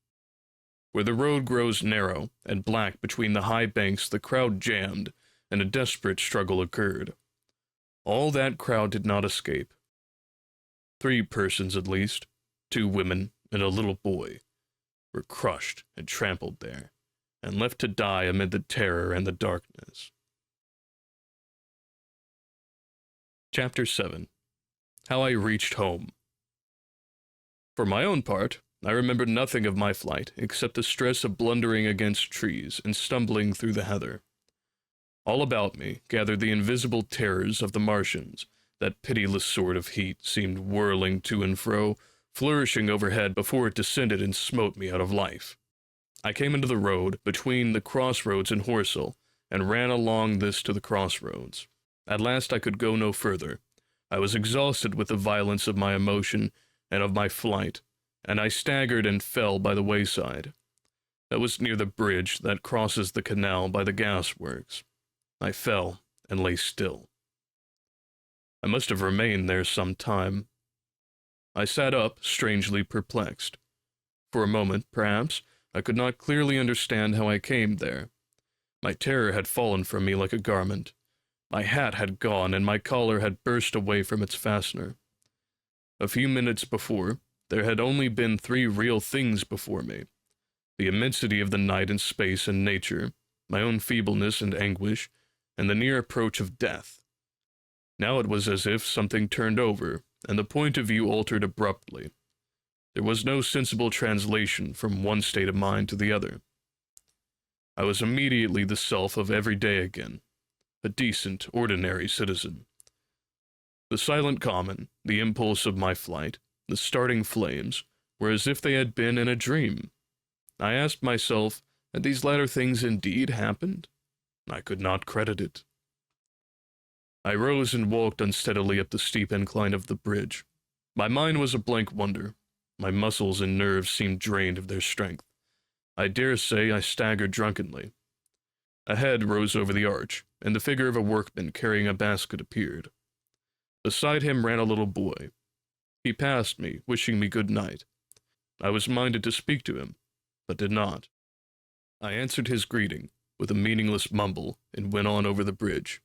Where the road grows narrow and black between the high banks, the crowd jammed, and a desperate struggle occurred. All that crowd did not escape. 3 persons at least, 2 women and a little boy, were crushed and trampled there, and left to die amid the terror and the darkness. Chapter 7. How I Reached Home. For my own part, I remember nothing of my flight, except the stress of blundering against trees and stumbling through the heather. All about me gathered the invisible terrors of the Martians. That pitiless sword of heat seemed whirling to and fro, flourishing overhead before it descended and smote me out of life. I came into the road between the crossroads and Horsell, and ran along this to the crossroads. At last I could go no further. I was exhausted with the violence of my emotion and of my flight, and I staggered and fell by the wayside. That was near the bridge that crosses the canal by the gas-works. I fell and lay still. I must have remained there some time. I sat up, strangely perplexed. For a moment, perhaps, I could not clearly understand how I came there. My terror had fallen from me like a garment. My hat had gone, and my collar had burst away from its fastener. A few minutes before, There had only been three real things before me: the immensity of the night and space and nature, my own feebleness and anguish, and the near approach of death. Now it was as if something turned over, and the point of view altered abruptly. There was no sensible translation from one state of mind to the other. I was immediately the self of every day again, a decent, ordinary citizen. The silent common, the impulse of my flight, the starting flames, were as if they had been in a dream. I asked myself, had these latter things indeed happened? I could not credit it. I rose and walked unsteadily up the steep incline of the bridge. My mind was a blank wonder. My muscles and nerves seemed drained of their strength. I dare say I staggered drunkenly. A head rose over the arch, and the figure of a workman carrying a basket appeared. Beside him ran a little boy. He passed me, wishing me good night. I was minded to speak to him, but did not. I answered his greeting with a meaningless mumble and went on over the bridge.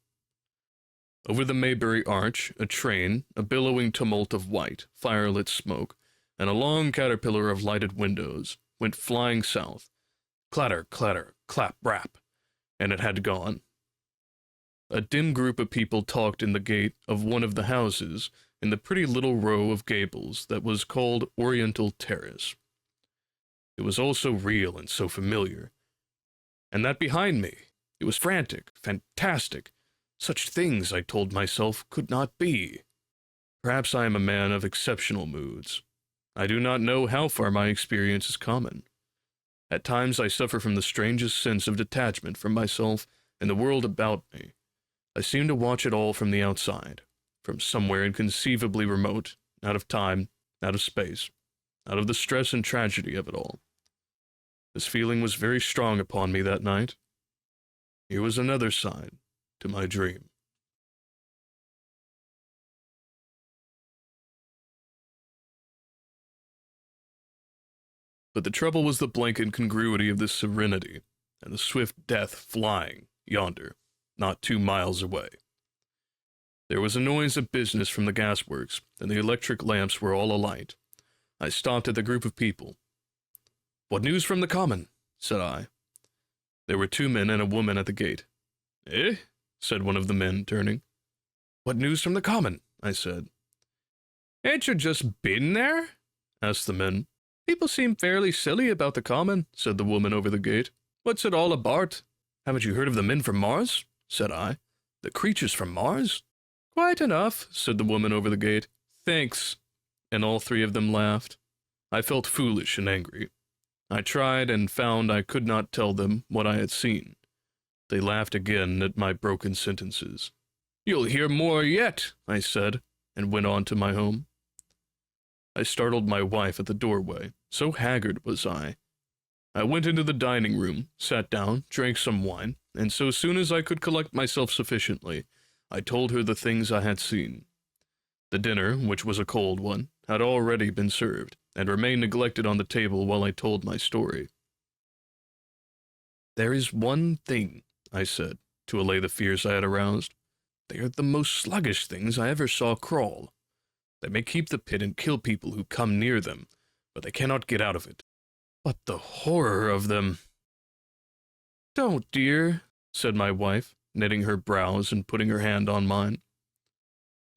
Over the Maybury Arch, a train, a billowing tumult of white, firelit smoke, and a long caterpillar of lighted windows, went flying south. Clatter, clatter, clap, rap, and it had gone. A dim group of people talked in the gate of one of the houses in the pretty little row of gables that was called Oriental Terrace. It was all so real and so familiar. And that behind me, it was frantic, fantastic. Such things, I told myself, could not be. Perhaps I am a man of exceptional moods. I do not know how far my experience is common. At times I suffer from the strangest sense of detachment from myself and the world about me. I seem to watch it all from the outside, from somewhere inconceivably remote, out of time, out of space, out of the stress and tragedy of it all. This feeling was very strong upon me that night. Here was another side to my dream. But the trouble was the blank incongruity of this serenity, and the swift death flying yonder, not 2 miles away. There was a noise of business from the gasworks, and the electric lamps were all alight. I stopped at the group of people. "What news from the common?" said I. There were 2 men and a woman at the gate. "Eh?" said one of the men, turning. "What news from the common?" I said. "Ain't you just been there?" asked the men. "People seem fairly silly about the common," said the woman over the gate. "What's it all about?" "Haven't you heard of the men from Mars?" said I. "The creatures from Mars?" "Quite enough," said the woman over the gate. "Thanks." And all 3 of them laughed. I felt foolish and angry. I tried and found I could not tell them what I had seen. They laughed again at my broken sentences. "You'll hear more yet," I said, and went on to my home. I startled my wife at the doorway, so haggard was I. I went into the dining room, sat down, drank some wine, and so soon as I could collect myself sufficiently, I told her the things I had seen. The dinner, which was a cold one, had already been served, and remained neglected on the table while I told my story. "There is one thing," I said, to allay the fears I had aroused. "They are the most sluggish things I ever saw crawl. They may keep the pit and kill people who come near them, but they cannot get out of it. But the horror of them!" "Don't, dear," said my wife, knitting her brows and putting her hand on mine.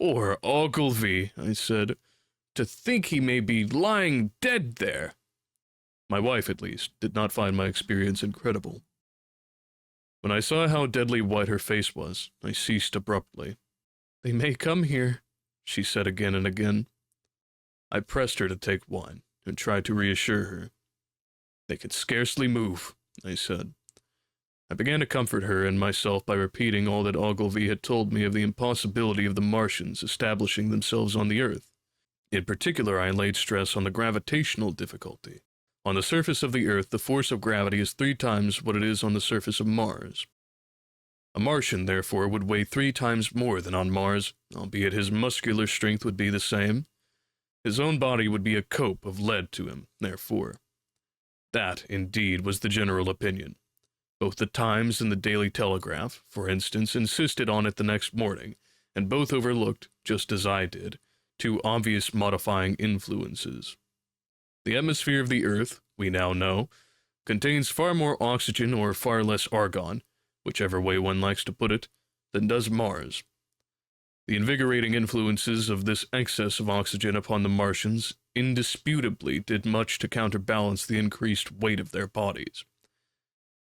"Poor Ogilvy," I said. "To think he may be lying dead there." My wife, at least, did not find my experience incredible. When I saw how deadly white her face was, I ceased abruptly. "They may come here," she said again and again. I pressed her to take wine, and tried to reassure her. "They can scarcely move," I said. I began to comfort her and myself by repeating all that Ogilvy had told me of the impossibility of the Martians establishing themselves on the Earth. In particular, I laid stress on the gravitational difficulty. On the surface of the Earth, the force of gravity is 3 times what it is on the surface of Mars. A Martian, therefore, would weigh 3 times more than on Mars, albeit his muscular strength would be the same. His own body would be a cope of lead to him, therefore. That, indeed, was the general opinion. Both the Times and the Daily Telegraph, for instance, insisted on it the next morning, and both overlooked, just as I did, 2 obvious modifying influences. The atmosphere of the Earth, we now know, contains far more oxygen or far less argon, whichever way one likes to put it, than does Mars. The invigorating influences of this excess of oxygen upon the Martians indisputably did much to counterbalance the increased weight of their bodies.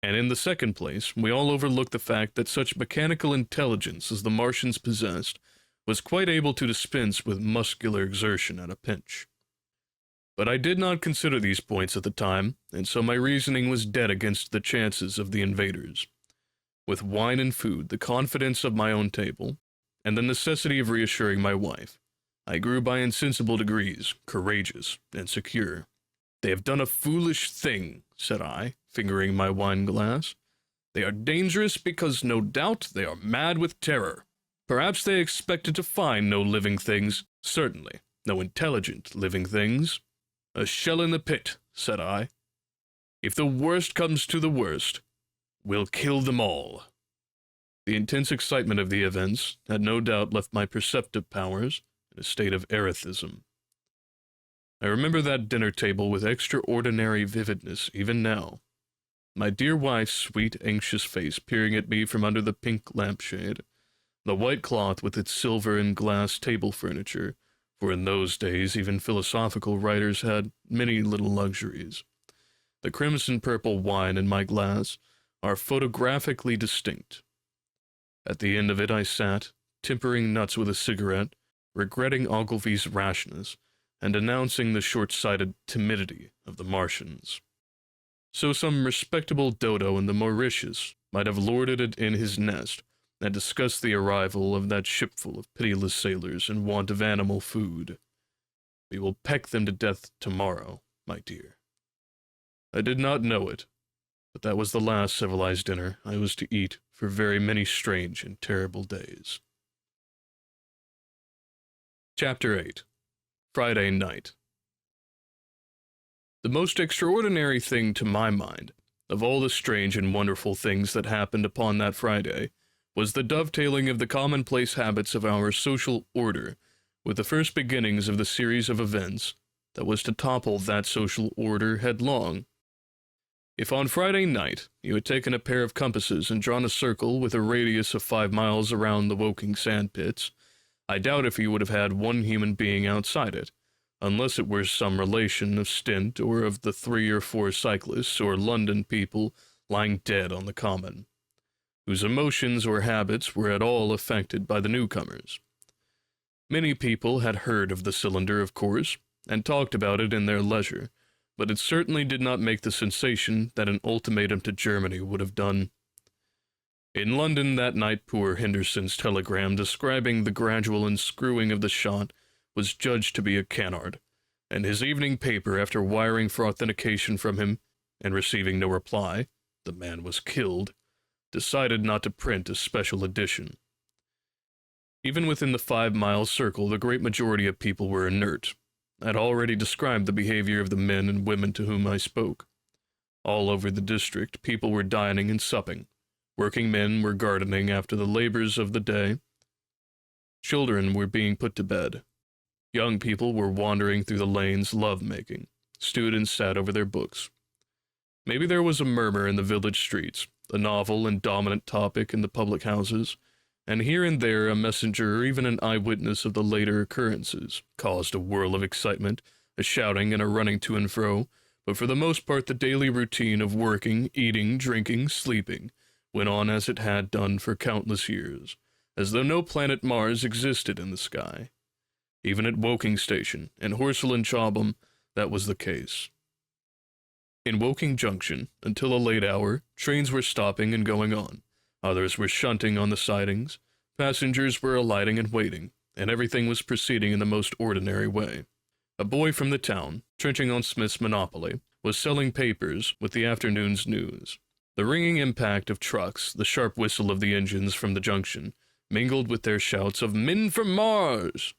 And in the second place, we all overlook the fact that such mechanical intelligence as the Martians possessed was quite able to dispense with muscular exertion at a pinch. But I did not consider these points at the time, and so my reasoning was dead against the chances of the invaders. With wine and food, the confidence of my own table, and the necessity of reassuring my wife, I grew by insensible degrees courageous and secure. "They have done a foolish thing," said I, fingering my wine glass. "They are dangerous because, no doubt, they are mad with terror. Perhaps they expected to find no living things, certainly, no intelligent living things. A shell in the pit," said I. "If the worst comes to the worst, we'll kill them all." The intense excitement of the events had no doubt left my perceptive powers in a state of erethism. I remember that dinner table with extraordinary vividness even now. My dear wife's sweet, anxious face peering at me from under the pink lampshade, the white cloth with its silver and glass table furniture, for in those days even philosophical writers had many little luxuries. The crimson-purple wine in my glass are photographically distinct. At the end of it I sat, tempering nuts with a cigarette, regretting Ogilvy's rashness, and denouncing the short-sighted timidity of the Martians. So some respectable dodo in the Mauritius might have lorded it in his nest, and discussed the arrival of that shipful of pitiless sailors in want of animal food. We will peck them to death tomorrow, my dear. I did not know it, but that was the last civilized dinner I was to eat for very many strange and terrible days. Chapter 8. Friday Night. The most extraordinary thing to my mind, of all the strange and wonderful things that happened upon that Friday, was the dovetailing of the commonplace habits of our social order with the first beginnings of the series of events that was to topple that social order headlong. If on Friday night you had taken a pair of compasses and drawn a circle with a radius of 5 miles around the Woking sandpits, I doubt if you would have had one human being outside it, unless it were some relation of Stint or of the 3 or 4 cyclists or London people lying dead on the common, whose emotions or habits were at all affected by the newcomers. Many people had heard of the cylinder, of course, and talked about it in their leisure, but it certainly did not make the sensation that an ultimatum to Germany would have done. In London that night poor Henderson's telegram describing the gradual unscrewing of the shot was judged to be a canard, and his evening paper, after wiring for authentication from him, and receiving no reply, the man was killed, decided not to print a special edition. Even within the 5-mile circle, the great majority of people were inert. I had already described the behavior of the men and women to whom I spoke. All over the district, people were dining and supping. Working men were gardening after the labors of the day. Children were being put to bed. Young people were wandering through the lanes love-making. Students sat over their books. Maybe there was a murmur in the village streets, a novel and dominant topic in the public houses, and here and there a messenger or even an eyewitness of the later occurrences caused a whirl of excitement, a shouting and a running to and fro, but for the most part the daily routine of working, eating, drinking, sleeping went on as it had done for countless years, as though no planet Mars existed in the sky. Even at Woking Station, and Horsell and Chobham, that was the case. In Woking Junction, until a late hour, trains were stopping and going on. Others were shunting on the sidings, passengers were alighting and waiting, and everything was proceeding in the most ordinary way. A boy from the town, trenching on Smith's Monopoly, was selling papers with the afternoon's news. The ringing impact of trucks, the sharp whistle of the engines from the junction, mingled with their shouts of "Men from Mars!"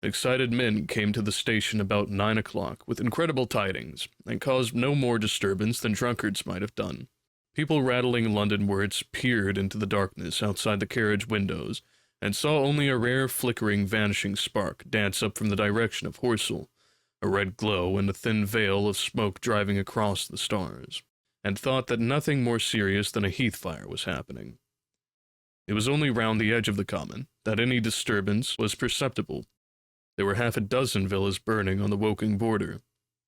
Excited men came to the station about 9 o'clock with incredible tidings, and caused no more disturbance than drunkards might have done. People rattling London words peered into the darkness outside the carriage windows, and saw only a rare flickering vanishing spark dance up from the direction of Horsell, a red glow and a thin veil of smoke driving across the stars, and thought that nothing more serious than a heath fire was happening. It was only round the edge of the common that any disturbance was perceptible. There were half a dozen villas burning on the Woking border.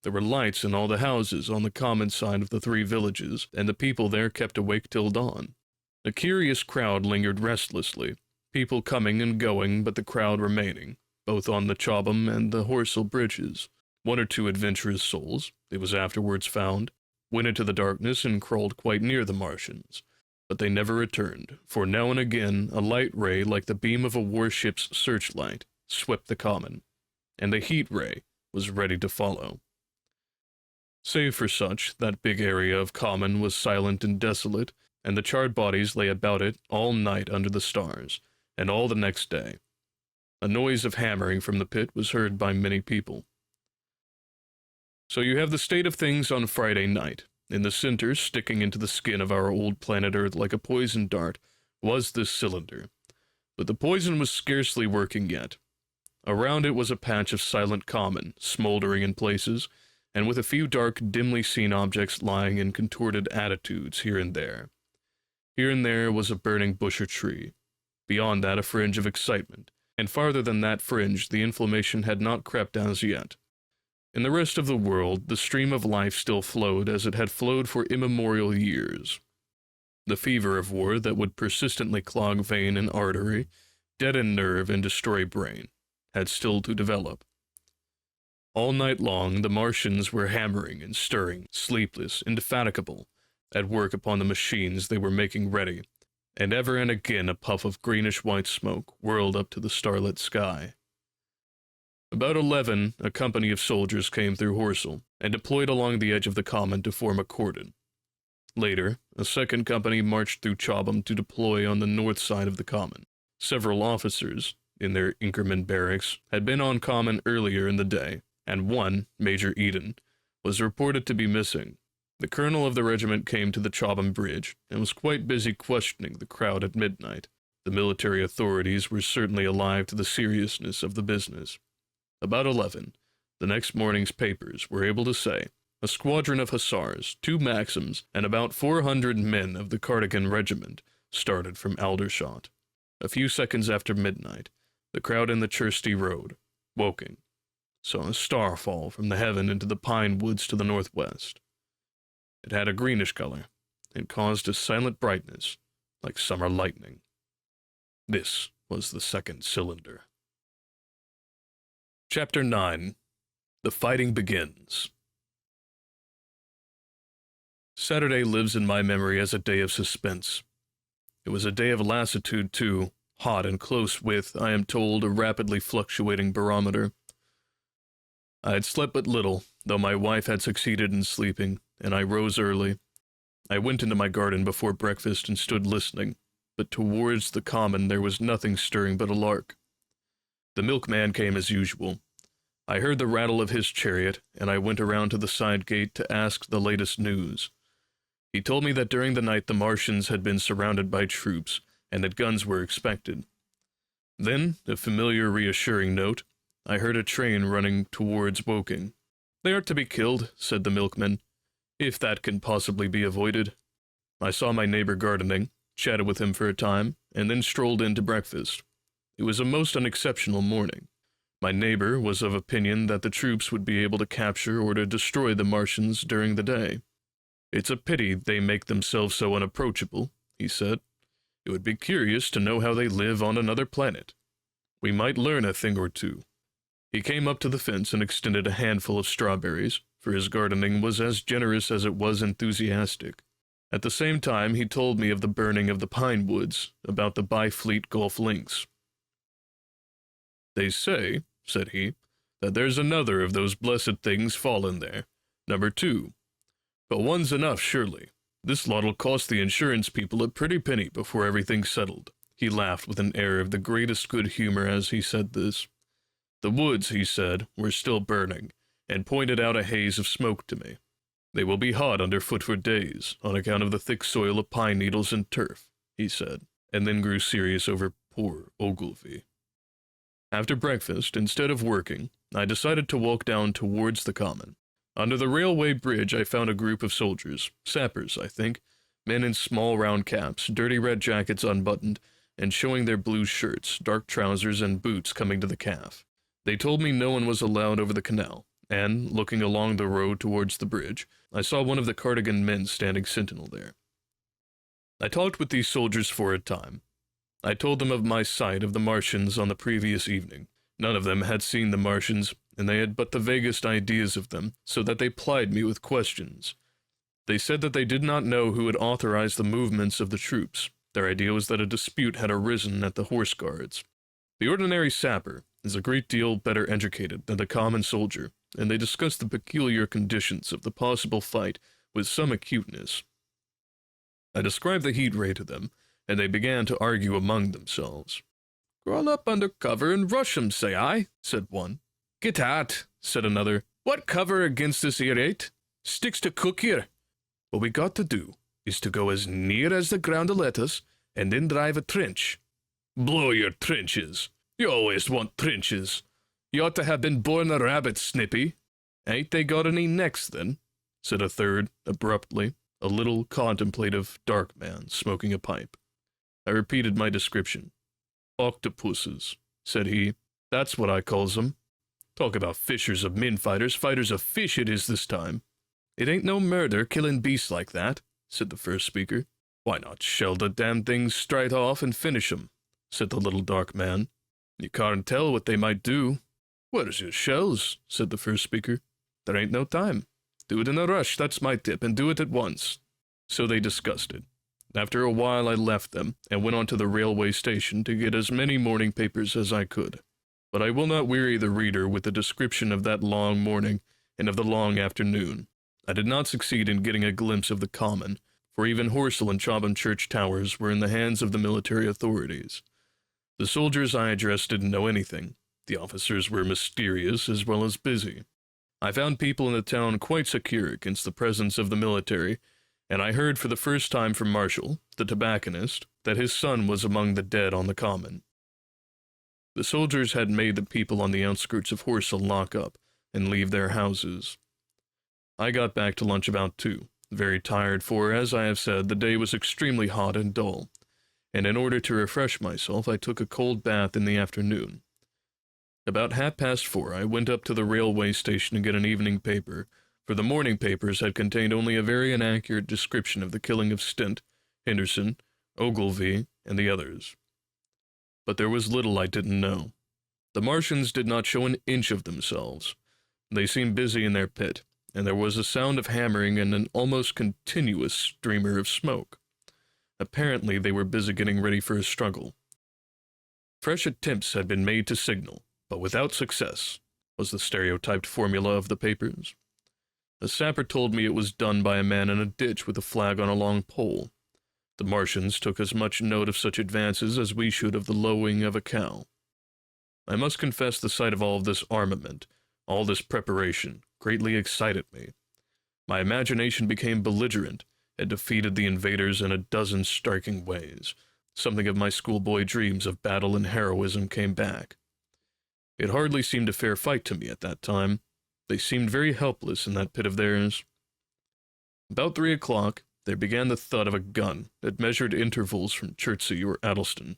There were lights in all the houses on the common side of the three villages, and the people there kept awake till dawn. A curious crowd lingered restlessly, people coming and going, but the crowd remaining, both on the Chobham and the Horsell bridges. One or two adventurous souls, it was afterwards found, went into the darkness and crawled quite near the Martians, but they never returned, for now and again a light ray like the beam of a warship's searchlight swept the common, and the heat ray was ready to follow. Save for such, that big area of common was silent and desolate, and the charred bodies lay about it all night under the stars, and all the next day. A noise of hammering from the pit was heard by many people. So you have the state of things on Friday night. In the center, sticking into the skin of our old planet Earth like a poison dart, was this cylinder. But the poison was scarcely working yet. Around it was a patch of silent common, smoldering in places, and with a few dark, dimly seen objects lying in contorted attitudes here and there. Here and there was a burning bush or tree. Beyond that, a fringe of excitement, and farther than that fringe, the inflammation had not crept as yet. In the rest of the world, the stream of life still flowed as it had flowed for immemorial years. The fever of war that would persistently clog vein and artery, deaden nerve and destroy brain, had still to develop. All night long, the Martians were hammering and stirring, sleepless, indefatigable, at work upon the machines they were making ready, and ever and again a puff of greenish-white smoke whirled up to the starlit sky. About 11, a company of soldiers came through Horsell, and deployed along the edge of the common to form a cordon. Later, a second company marched through Chobham to deploy on the north side of the common. Several officers, in their Inkerman barracks, had been on common earlier in the day, and one, Major Eden, was reported to be missing. The colonel of the regiment came to the Chobham Bridge, and was quite busy questioning the crowd at midnight. The military authorities were certainly alive to the seriousness of the business. About 11, the next morning's papers were able to say, a squadron of hussars, 2 Maxims, and about 400 men of the Cardigan regiment started from Aldershot. A few seconds after midnight, the crowd in the Chertsey Road, Woking, saw a star fall from the heaven into the pine woods to the northwest. It had a greenish color, and caused a silent brightness, like summer lightning. This was the second cylinder. Chapter 9. The Fighting Begins. Saturday lives in my memory as a day of suspense. It was a day of lassitude, too, hot and close with, I am told, a rapidly fluctuating barometer. I had slept but little, though my wife had succeeded in sleeping, and I rose early. I went into my garden before breakfast and stood listening, but towards the common there was nothing stirring but a lark. The milkman came as usual. I heard the rattle of his chariot, and I went around to the side gate to ask the latest news. He told me that during the night the Martians had been surrounded by troops, and that guns were expected. Then, a familiar reassuring note, I heard a train running towards Woking. They are to be killed, said the milkman, if that can possibly be avoided. I saw my neighbor gardening, chatted with him for a time, and then strolled in to breakfast. It was a most unexceptional morning. My neighbor was of opinion that the troops would be able to capture or to destroy the Martians during the day. It's a pity they make themselves so unapproachable, he said. It would be curious to know how they live on another planet. We might learn a thing or two. He came up to the fence and extended a handful of strawberries, for his gardening was as generous as it was enthusiastic. At the same time, he told me of the burning of the pine woods, about the Byfleet Gulf links. They say, said he, that there's another of those blessed things fallen there, number 2. But one's enough, surely. This lot'll cost the insurance people a pretty penny before everything's settled. He laughed with an air of the greatest good humor as he said this. The woods, he said, were still burning, and pointed out a haze of smoke to me. They will be hot underfoot for days, on account of the thick soil of pine needles and turf, he said, and then grew serious over poor Ogilvy. After breakfast, instead of working, I decided to walk down towards the common. Under the railway bridge, I found a group of soldiers, sappers, I think, men in small round caps, dirty red jackets unbuttoned, and showing their blue shirts, dark trousers, and boots coming to the calf. They told me no one was allowed over the canal, and, looking along the road towards the bridge, I saw one of the cardigan men standing sentinel there. I talked with these soldiers for a time. I told them of my sight of the Martians on the previous evening. None of them had seen the Martians, and they had but the vaguest ideas of them, so that they plied me with questions. They said that they did not know who had authorized the movements of the troops. Their idea was that a dispute had arisen at the horse guards. The ordinary sapper is a great deal better educated than the common soldier, and they discussed the peculiar conditions of the possible fight with some acuteness. I described the heat ray to them, and they began to argue among themselves. "Crawl up under cover and rush 'em, say I," said one. "Get at," said another. "What cover against this here rate? Sticks to cook here. What we got to do is to go as near as the ground'll let us, and then drive a trench." "Blow your trenches. You always want trenches. You ought to have been born a rabbit, Snippy." "Ain't they got any necks, then?" said a third, abruptly, a little contemplative, dark man, smoking a pipe. I repeated my description. "Octopuses," said he. "That's what I calls 'em. Talk about fishers of men fighters, fighters of fish it is this time." "It ain't no murder, killing beasts like that," said the first speaker. "Why not shell the damn things straight off and finish 'em?" said the little dark man. "You can't tell what they might do." "Where's your shells?" said the first speaker. "There ain't no time. Do it in a rush, that's my tip, and do it at once." So they discussed it. After a while I left them, and went on to the railway station to get as many morning papers as I could. But I will not weary the reader with the description of that long morning and of the long afternoon. I did not succeed in getting a glimpse of the common, for even Horsell and Chobham Church towers were in the hands of the military authorities. The soldiers I addressed didn't know anything. The officers were mysterious as well as busy. I found people in the town quite secure against the presence of the military, and I heard for the first time from Marshall, the tobacconist, that his son was among the dead on the common. The soldiers had made the people on the outskirts of Horsell lock up and leave their houses. I got back to lunch about 2, very tired, for, as I have said, the day was extremely hot and dull, and in order to refresh myself I took a cold bath in the afternoon. About 4:30 I went up to the railway station to get an evening paper, for the morning papers had contained only a very inaccurate description of the killing of Stent, Henderson, Ogilvy, and the others. But there was little I didn't know. The Martians did not show an inch of themselves. They seemed busy in their pit, and there was a sound of hammering and an almost continuous streamer of smoke. Apparently they were busy getting ready for a struggle. Fresh attempts had been made to signal, but without success, was the stereotyped formula of the papers. A sapper told me it was done by a man in a ditch with a flag on a long pole. The Martians took as much note of such advances as we should of the lowing of a cow. I must confess the sight of all this armament, all this preparation, greatly excited me. My imagination became belligerent, and defeated the invaders in a dozen striking ways. Something of my schoolboy dreams of battle and heroism came back. It hardly seemed a fair fight to me at that time. They seemed very helpless in that pit of theirs. About 3 o'clock, there began the thud of a gun at measured intervals from Chertsey or Addleston.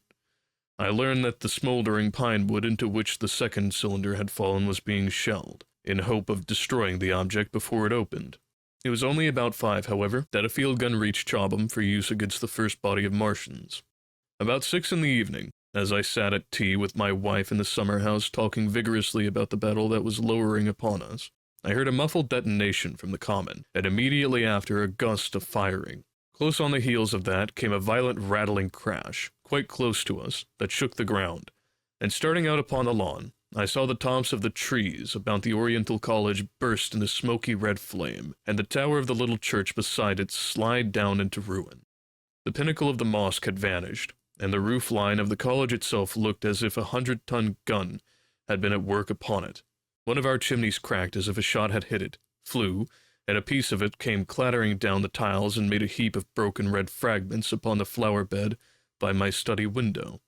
I learned that the smoldering pine wood into which the second cylinder had fallen was being shelled, in hope of destroying the object before it opened. It was only about 5, however, that a field gun reached Chobham for use against the first body of Martians. About 6 in the evening, as I sat at tea with my wife in the summer house talking vigorously about the battle that was lowering upon us, I heard a muffled detonation from the common, and immediately after a gust of firing. Close on the heels of that came a violent rattling crash, quite close to us, that shook the ground, and starting out upon the lawn, I saw the tops of the trees about the Oriental College burst into smoky red flame, and the tower of the little church beside it slide down into ruin. The pinnacle of the mosque had vanished, and the roof line of the college itself looked as if a 100-ton gun had been at work upon it. One of our chimneys cracked as if a shot had hit it, flew, and a piece of it came clattering down the tiles and made a heap of broken red fragments upon the flower bed by my study window.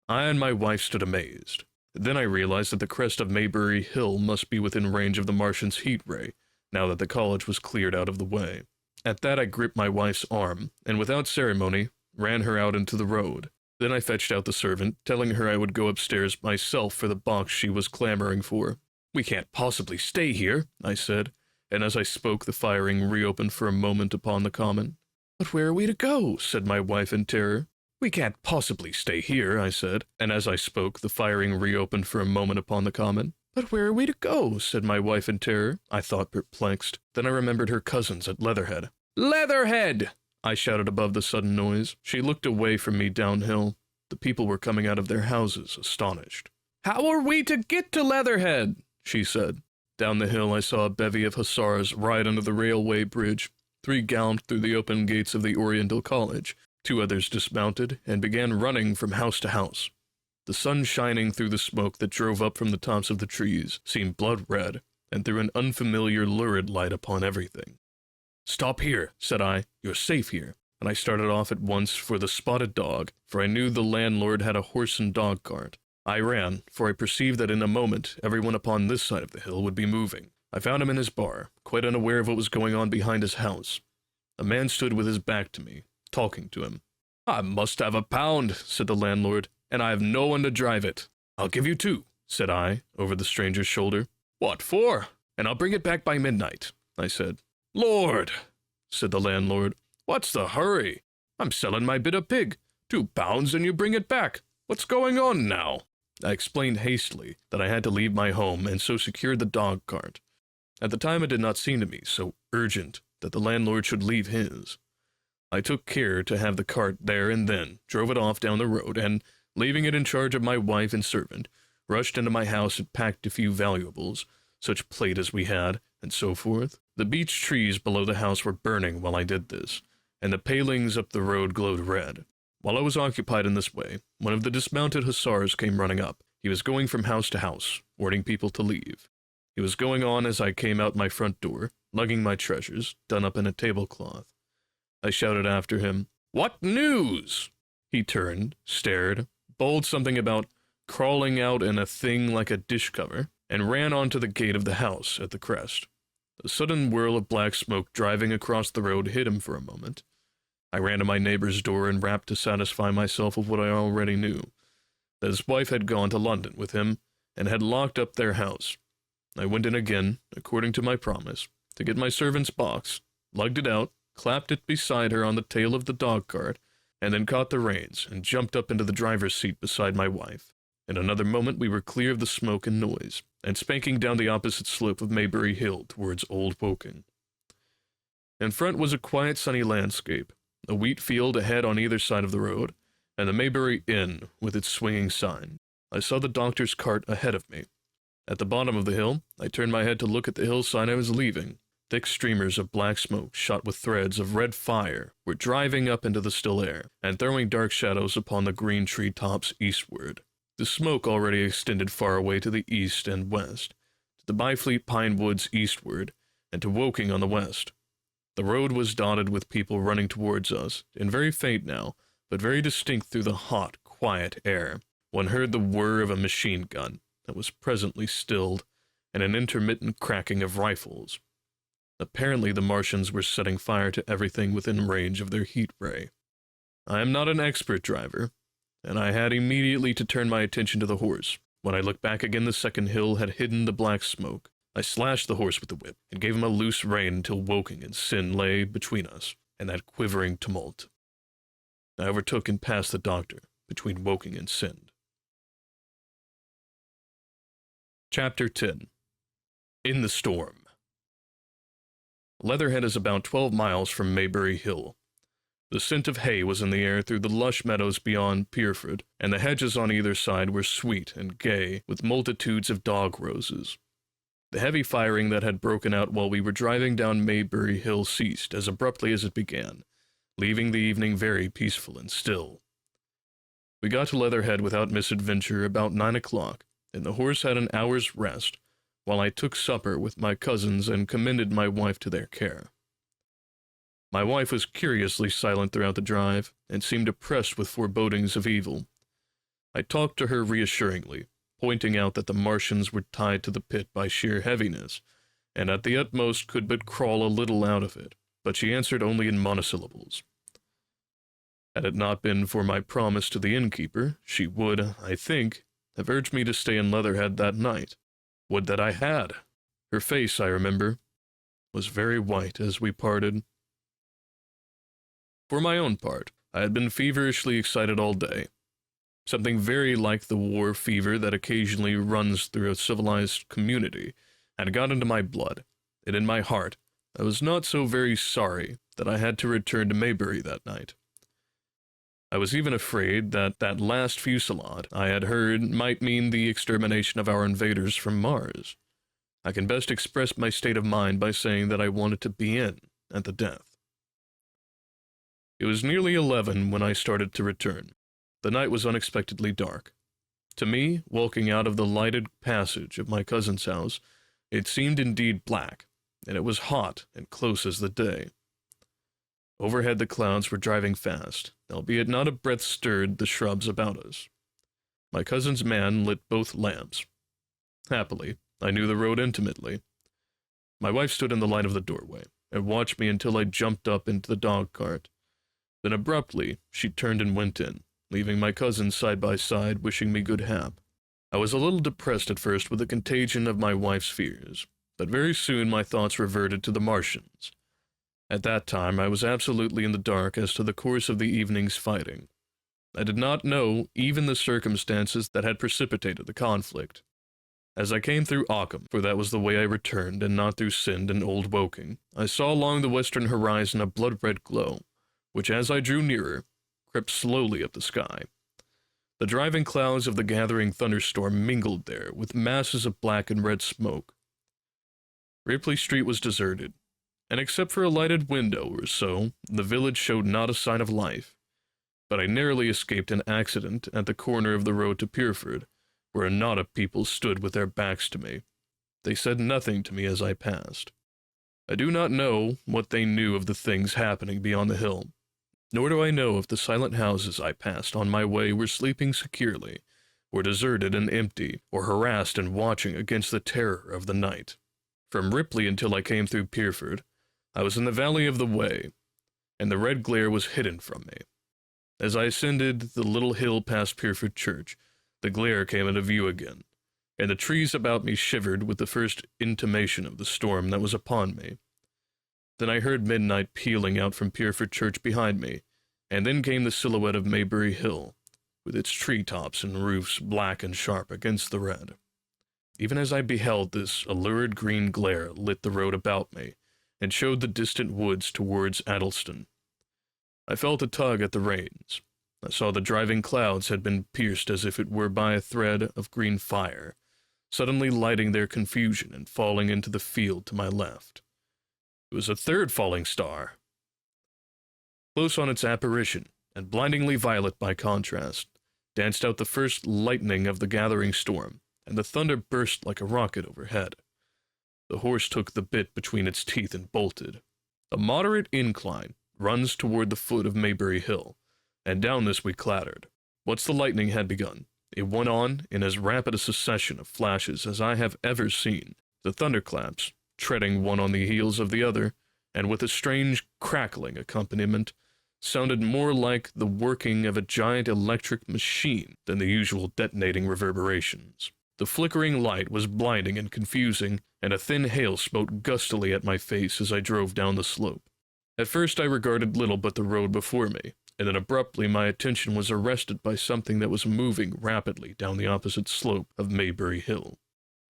I and my wife stood amazed. Then I realized that the crest of Maybury Hill must be within range of the Martians' heat ray, now that the college was cleared out of the way. At that I gripped my wife's arm, and without ceremony, ran her out into the road. Then I fetched out the servant, telling her I would go upstairs myself for the box she was clamoring for. "We can't possibly stay here," I said, and as I spoke the firing reopened for a moment upon the common. "But where are we to go?" said my wife in terror. "We can't possibly stay here," I said, and as I spoke the firing reopened for a moment upon the common. "But where are we to go?" said my wife in terror, I thought perplexed. Then I remembered her cousins at Leatherhead. "Leatherhead!" I shouted above the sudden noise. She looked away from me downhill. The people were coming out of their houses, astonished. "How are we to get to Leatherhead?" she said. Down the hill I saw a bevy of hussars ride under the railway bridge. 3 galloped through the open gates of the Oriental College. 2 others dismounted and began running from house to house. The sun shining through the smoke that drove up from the tops of the trees seemed blood red, and threw an unfamiliar lurid light upon everything. "Stop here," said I. "You're safe here." And I started off at once for the Spotted Dog, for I knew the landlord had a horse and dog cart. I ran, for I perceived that in a moment everyone upon this side of the hill would be moving. I found him in his bar, quite unaware of what was going on behind his house. A man stood with his back to me, talking to him. "I must have a pound," said the landlord, "and I have no one to drive it." "I'll give you 2, said I, over the stranger's shoulder. "What for?" "And I'll bring it back by midnight," I said. "Lord," said the landlord, "what's the hurry? I'm selling my bit of pig. 2 pounds and you bring it back. What's going on now?" I explained hastily that I had to leave my home and so secured the dog cart. At the time it did not seem to me so urgent that the landlord should leave his. I took care to have the cart there and then, drove it off down the road, and, leaving it in charge of my wife and servant, rushed into my house and packed a few valuables, such plate as we had, and so forth. The beech trees below the house were burning while I did this, and the palings up the road glowed red. While I was occupied in this way, one of the dismounted hussars came running up. He was going from house to house, warning people to leave. He was going on as I came out my front door, lugging my treasures, done up in a tablecloth. I shouted after him, "What news?" He turned, stared, bawled something about crawling out in a thing like a dish cover, and ran on to the gate of the house at the crest. A sudden whirl of black smoke driving across the road hid him for a moment. I ran to my neighbor's door and rapped to satisfy myself of what I already knew, that his wife had gone to London with him and had locked up their house. I went in again, according to my promise, to get my servant's box, lugged it out, clapped it beside her on the tail of the dog-cart, and then caught the reins and jumped up into the driver's seat beside my wife. In another moment we were clear of the smoke and noise, and spanking down the opposite slope of Maybury Hill towards Old Woking. In front was a quiet sunny landscape, a wheat field ahead on either side of the road, and the Maybury Inn with its swinging sign. I saw the doctor's cart ahead of me. At the bottom of the hill, I turned my head to look at the hillside I was leaving. Thick streamers of black smoke, shot with threads of red fire, were driving up into the still air, and throwing dark shadows upon the green tree tops eastward. The smoke already extended far away to the east and west, to the Byfleet pine woods eastward, and to Woking on the west. The road was dotted with people running towards us, and very faint now, but very distinct through the hot, quiet air. One heard the whir of a machine gun that was presently stilled, and an intermittent cracking of rifles. Apparently the Martians were setting fire to everything within range of their heat ray. I am not an expert driver, and I had immediately to turn my attention to the horse. When I looked back again, the second hill had hidden the black smoke. I slashed the horse with the whip, and gave him a loose rein until Woking and Sin lay between us, and that quivering tumult. I overtook and passed the doctor, between Woking and Sin. Chapter 10. In the Storm. Leatherhead is about 12 miles from Maybury Hill. The scent of hay was in the air through the lush meadows beyond Pierford, and the hedges on either side were sweet and gay with multitudes of dog roses. The heavy firing that had broken out while we were driving down Maybury Hill ceased as abruptly as it began, leaving the evening very peaceful and still. We got to Leatherhead without misadventure about 9 o'clock, and the horse had an hour's rest, while I took supper with my cousins and commended my wife to their care. My wife was curiously silent throughout the drive, and seemed oppressed with forebodings of evil. I talked to her reassuringly, pointing out that the Martians were tied to the pit by sheer heaviness, and at the utmost could but crawl a little out of it, but she answered only in monosyllables. Had it not been for my promise to the innkeeper, she would, I think, have urged me to stay in Leatherhead that night. Would that I had! Her face, I remember, was very white as we parted. For my own part, I had been feverishly excited all day. Something very like the war fever that occasionally runs through a civilized community had got into my blood, and in my heart I was not so very sorry that I had to return to Maybury that night. I was even afraid that that last fusillade I had heard might mean the extermination of our invaders from Mars. I can best express my state of mind by saying that I wanted to be in at the death. It was nearly 11 when I started to return. The night was unexpectedly dark. To me, walking out of the lighted passage of my cousin's house, it seemed indeed black, and it was hot and close as the day. Overhead the clouds were driving fast, albeit not a breath stirred the shrubs about us. My cousin's man lit both lamps. Happily, I knew the road intimately. My wife stood in the light of the doorway, and watched me until I jumped up into the dog-cart. Then abruptly, she turned and went in, leaving my cousins side by side, wishing me good hap. I was a little depressed at first with the contagion of my wife's fears, but very soon my thoughts reverted to the Martians. At that time, I was absolutely in the dark as to the course of the evening's fighting. I did not know even the circumstances that had precipitated the conflict. As I came through Occam, for that was the way I returned, and not through Sind and Old Woking, I saw along the western horizon a blood-red glow, which, as I drew nearer, crept slowly up the sky. The driving clouds of the gathering thunderstorm mingled there with masses of black and red smoke. Ripley Street was deserted, and except for a lighted window or so, the village showed not a sign of life. But I narrowly escaped an accident at the corner of the road to Pierford, where a knot of people stood with their backs to me. They said nothing to me as I passed. I do not know what they knew of the things happening beyond the hill, nor do I know if the silent houses I passed on my way were sleeping securely, or deserted and empty, or harassed and watching against the terror of the night. From Ripley until I came through Pierford, I was in the valley of the Way, and the red glare was hidden from me. As I ascended the little hill past Pierford Church, the glare came into view again, and the trees about me shivered with the first intimation of the storm that was upon me. Then I heard midnight pealing out from Pierford Church behind me, and then came the silhouette of Maybury Hill, with its tree-tops and roofs black and sharp against the red. Even as I beheld this, a lurid green glare lit the road about me, and showed the distant woods towards Addleston. I felt a tug at the reins. I saw the driving clouds had been pierced as if it were by a thread of green fire, suddenly lighting their confusion and falling into the field to my left. It was a third falling star. Close on its apparition, and blindingly violet by contrast, danced out the first lightning of the gathering storm, and the thunder burst like a rocket overhead. The horse took the bit between its teeth and bolted. A moderate incline runs toward the foot of Maybury Hill, and down this we clattered. Once the lightning had begun, it went on in as rapid a succession of flashes as I have ever seen, the thunderclaps treading one on the heels of the other, and with a strange crackling accompaniment, sounded more like the working of a giant electric machine than the usual detonating reverberations. The flickering light was blinding and confusing, and a thin hail smote gustily at my face as I drove down the slope. At first I regarded little but the road before me, and then abruptly my attention was arrested by something that was moving rapidly down the opposite slope of Maybury Hill.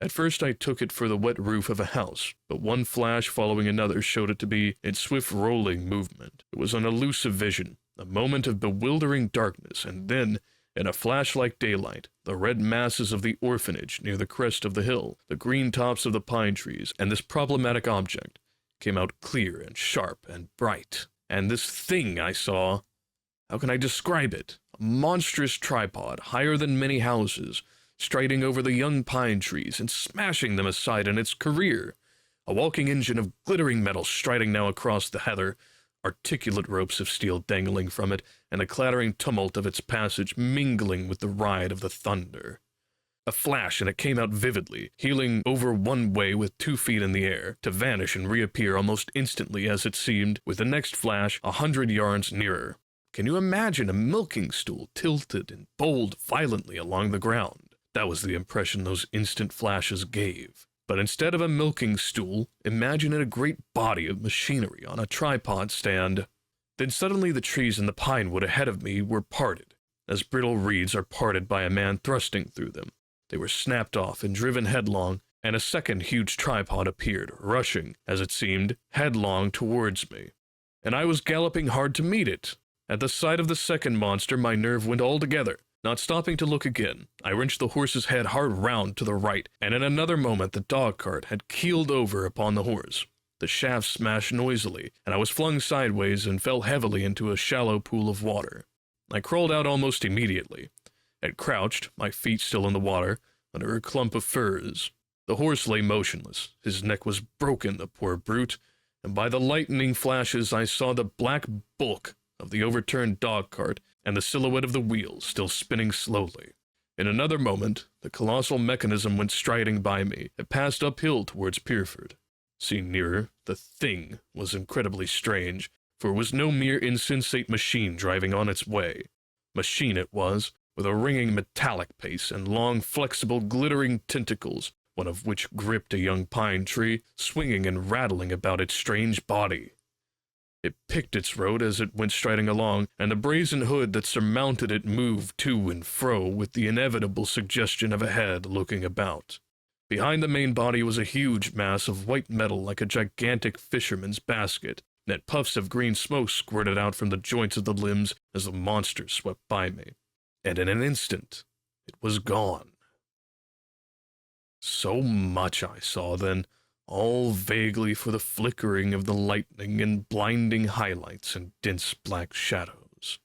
At first I took it for the wet roof of a house, but one flash following another showed it to be in swift rolling movement. It was an elusive vision, a moment of bewildering darkness, and then, in a flash like daylight, the red masses of the orphanage near the crest of the hill, the green tops of the pine trees, and this problematic object came out clear and sharp and bright. And this thing I saw, how can I describe it? A monstrous tripod, higher than many houses, striding over the young pine trees and smashing them aside in its career. A walking engine of glittering metal striding now across the heather, articulate ropes of steel dangling from it, and the clattering tumult of its passage mingling with the ride of the thunder. A flash, and it came out vividly, heeling over one way with 2 feet in the air, to vanish and reappear almost instantly as it seemed, with the next flash 100 yards nearer. Can you imagine a milking stool tilted and bowled violently along the ground? That was the impression those instant flashes gave. But instead of a milking stool, imagine it a great body of machinery on a tripod stand. Then suddenly the trees in the pine wood ahead of me were parted, as brittle reeds are parted by a man thrusting through them. They were snapped off and driven headlong, and a second huge tripod appeared, rushing, as it seemed, headlong towards me. And I was galloping hard to meet it. At the sight of the second monster, my nerve went altogether. Not stopping to look again, I wrenched the horse's head hard round to the right, and in another moment the dog-cart had keeled over upon the horse. The shaft smashed noisily, and I was flung sideways and fell heavily into a shallow pool of water. I crawled out almost immediately, and crouched, my feet still in the water, under a clump of firs. The horse lay motionless. His neck was broken, the poor brute, and by the lightning flashes I saw the black bulk of the overturned dog-cart and the silhouette of the wheels still spinning slowly. In another moment, the colossal mechanism went striding by me. It passed uphill towards Pierford. Seen nearer, the thing was incredibly strange, for it was no mere insensate machine driving on its way. Machine it was, with a ringing metallic pace and long, flexible, glittering tentacles, one of which gripped a young pine tree, swinging and rattling about its strange body. It picked its road as it went striding along, and the brazen hood that surmounted it moved to and fro with the inevitable suggestion of a head looking about. Behind the main body was a huge mass of white metal like a gigantic fisherman's basket, and puffs of green smoke squirted out from the joints of the limbs as the monster swept by me. And in an instant, it was gone. So much I saw then, all vaguely for the flickering of the lightning and blinding highlights and dense black shadows.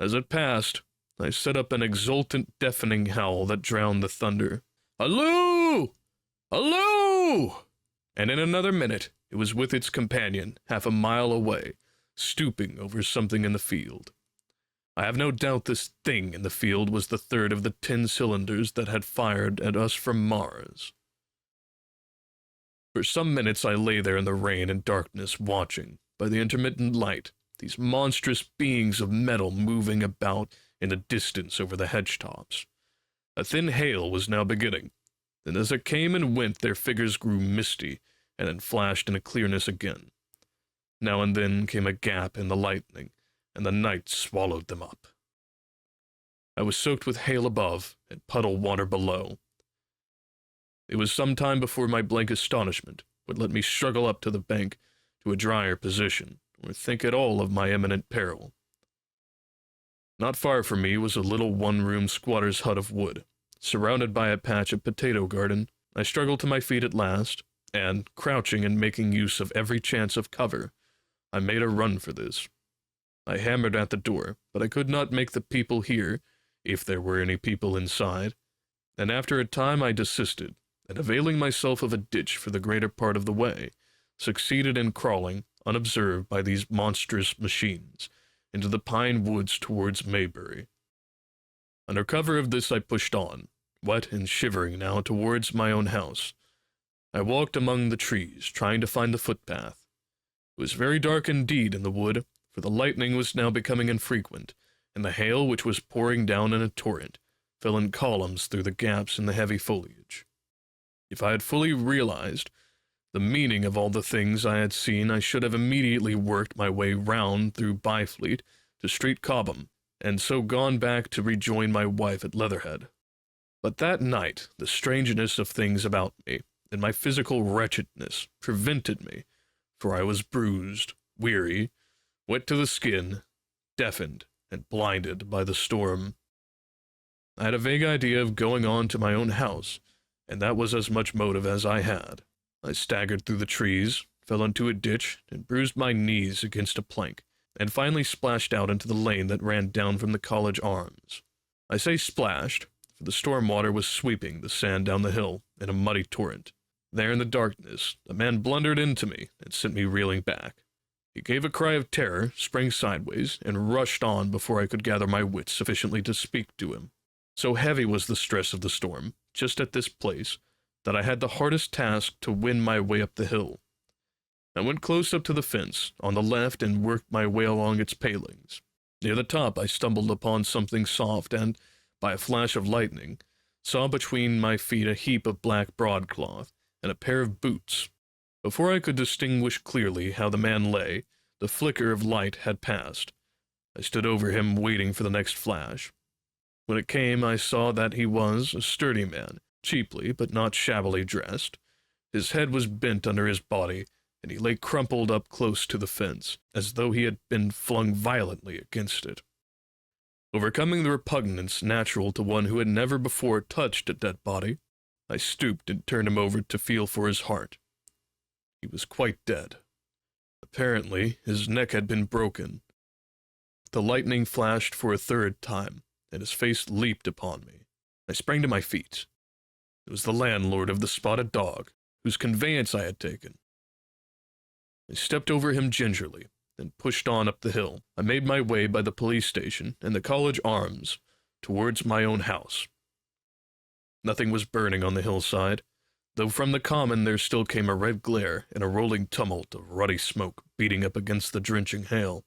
As it passed, I set up an exultant, deafening howl that drowned the thunder. Halloo! Halloo! And in another minute, it was with its companion, half a mile away, stooping over something in the field. I have no doubt this thing in the field was the third of the 10 cylinders that had fired at us from Mars. For some minutes I lay there in the rain and darkness, watching, by the intermittent light, these monstrous beings of metal moving about in the distance over the hedge-tops. A thin hail was now beginning, and as it came and went their figures grew misty, and then flashed into clearness again. Now and then came a gap in the lightning, and the night swallowed them up. I was soaked with hail above and puddle water below. It was some time before my blank astonishment would let me struggle up to the bank to a drier position, or think at all of my imminent peril. Not far from me was a little one-room squatter's hut of wood, surrounded by a patch of potato garden. I struggled to my feet at last, and, crouching and making use of every chance of cover, I made a run for this. I hammered at the door, but I could not make the people hear, if there were any people inside, and after a time I desisted, and availing myself of a ditch for the greater part of the way, succeeded in crawling, unobserved by these monstrous machines, into the pine woods towards Maybury. Under cover of this I pushed on, wet and shivering now, towards my own house. I walked among the trees, trying to find the footpath. It was very dark indeed in the wood, for the lightning was now becoming infrequent, and the hail, which was pouring down in a torrent, fell in columns through the gaps in the heavy foliage. If I had fully realized the meaning of all the things I had seen, I should have immediately worked my way round through Byfleet to Street Cobham, and so gone back to rejoin my wife at Leatherhead. But that night, the strangeness of things about me, and my physical wretchedness, prevented me, for I was bruised, weary, wet to the skin, deafened, and blinded by the storm. I had a vague idea of going on to my own house, and that was as much motive as I had. I staggered through the trees, fell into a ditch, and bruised my knees against a plank, and finally splashed out into the lane that ran down from the College Arms. I say splashed, for the storm water was sweeping the sand down the hill in a muddy torrent. There in the darkness, a man blundered into me and sent me reeling back. He gave a cry of terror, sprang sideways, and rushed on before I could gather my wits sufficiently to speak to him. So heavy was the stress of the storm, just at this place, that I had the hardest task to win my way up the hill. I went close up to the fence, on the left, and worked my way along its palings. Near the top I stumbled upon something soft and, by a flash of lightning, saw between my feet a heap of black broadcloth and a pair of boots. Before I could distinguish clearly how the man lay, the flicker of light had passed. I stood over him, waiting for the next flash. When it came, I saw that he was a sturdy man, cheaply but not shabbily dressed. His head was bent under his body, and he lay crumpled up close to the fence, as though he had been flung violently against it. Overcoming the repugnance natural to one who had never before touched a dead body, I stooped and turned him over to feel for his heart. He was quite dead. Apparently, his neck had been broken. The lightning flashed for a third time, and his face leaped upon me. I sprang to my feet. It was the landlord of the Spotted Dog, whose conveyance I had taken. I stepped over him gingerly, and pushed on up the hill. I made my way by the police station and the College Arms towards my own house. Nothing was burning on the hillside, though from the common there still came a red glare and a rolling tumult of ruddy smoke beating up against the drenching hail.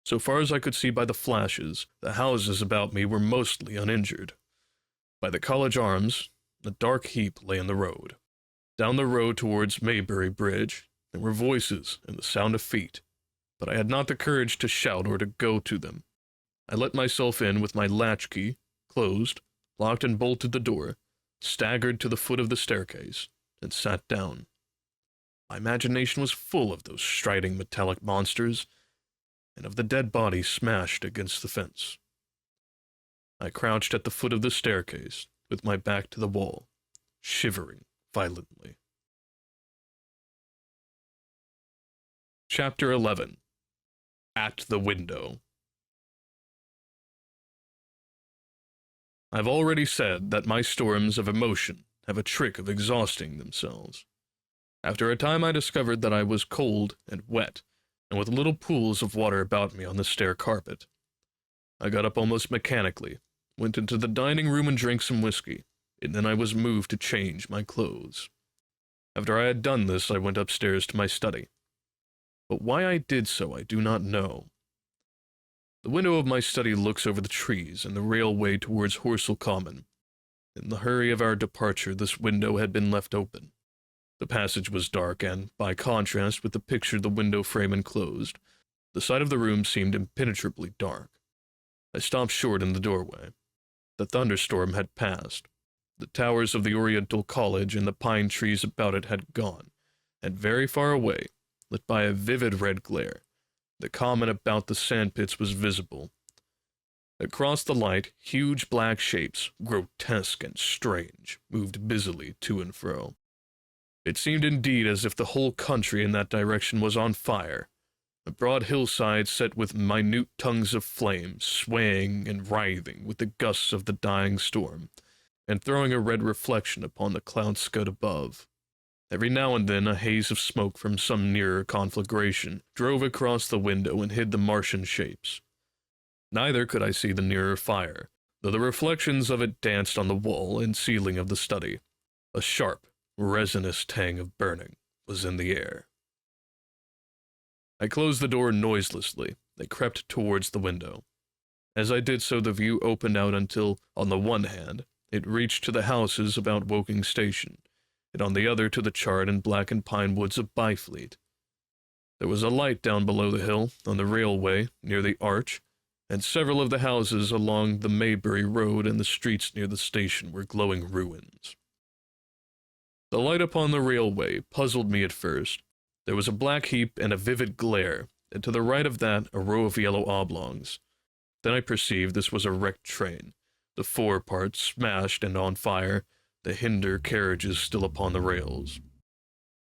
So far as I could see by the flashes, the houses about me were mostly uninjured. By the College Arms, a dark heap lay in the road. Down the road towards Maybury Bridge, there were voices and the sound of feet, but I had not the courage to shout or to go to them. I let myself in with my latchkey, closed, locked and bolted the door, staggered to the foot of the staircase, and sat down. My imagination was full of those striding metallic monsters, and of the dead body smashed against the fence. I crouched at the foot of the staircase, with my back to the wall, shivering violently. Chapter 11. At the Window. I've already said that my storms of emotion have a trick of exhausting themselves. After a time I discovered that I was cold and wet, and with little pools of water about me on the stair carpet. I got up almost mechanically, went into the dining room and drank some whiskey, and then I was moved to change my clothes. After I had done this, I went upstairs to my study. But why I did so I do not know. The window of my study looks over the trees and the railway towards Horsell Common. In the hurry of our departure, this window had been left open. The passage was dark, and, by contrast with the picture the window frame enclosed, the side of the room seemed impenetrably dark. I stopped short in the doorway. The thunderstorm had passed. The towers of the Oriental College and the pine trees about it had gone, and very far away, lit by a vivid red glare, the common about the sandpits was visible. Across the light, huge black shapes, grotesque and strange, moved busily to and fro. It seemed indeed as if the whole country in that direction was on fire, a broad hillside set with minute tongues of flame, swaying and writhing with the gusts of the dying storm, and throwing a red reflection upon the cloud scud above. Every now and then a haze of smoke from some nearer conflagration drove across the window and hid the Martian shapes. Neither could I see the nearer fire, though the reflections of it danced on the wall and ceiling of the study. A sharp, resinous tang of burning was in the air. I closed the door noiselessly and crept towards the window. As I did so, the view opened out until, on the one hand, it reached to the houses about Woking Station, and on the other to the charred and blackened pine woods of Byfleet. There was a light down below the hill, on the railway, near the arch, and several of the houses along the Maybury Road and the streets near the station were glowing ruins. The light upon the railway puzzled me at first. There was a black heap and a vivid glare, and to the right of that a row of yellow oblongs. Then I perceived this was a wrecked train, the fore part smashed and on fire, the hinder carriages still upon the rails.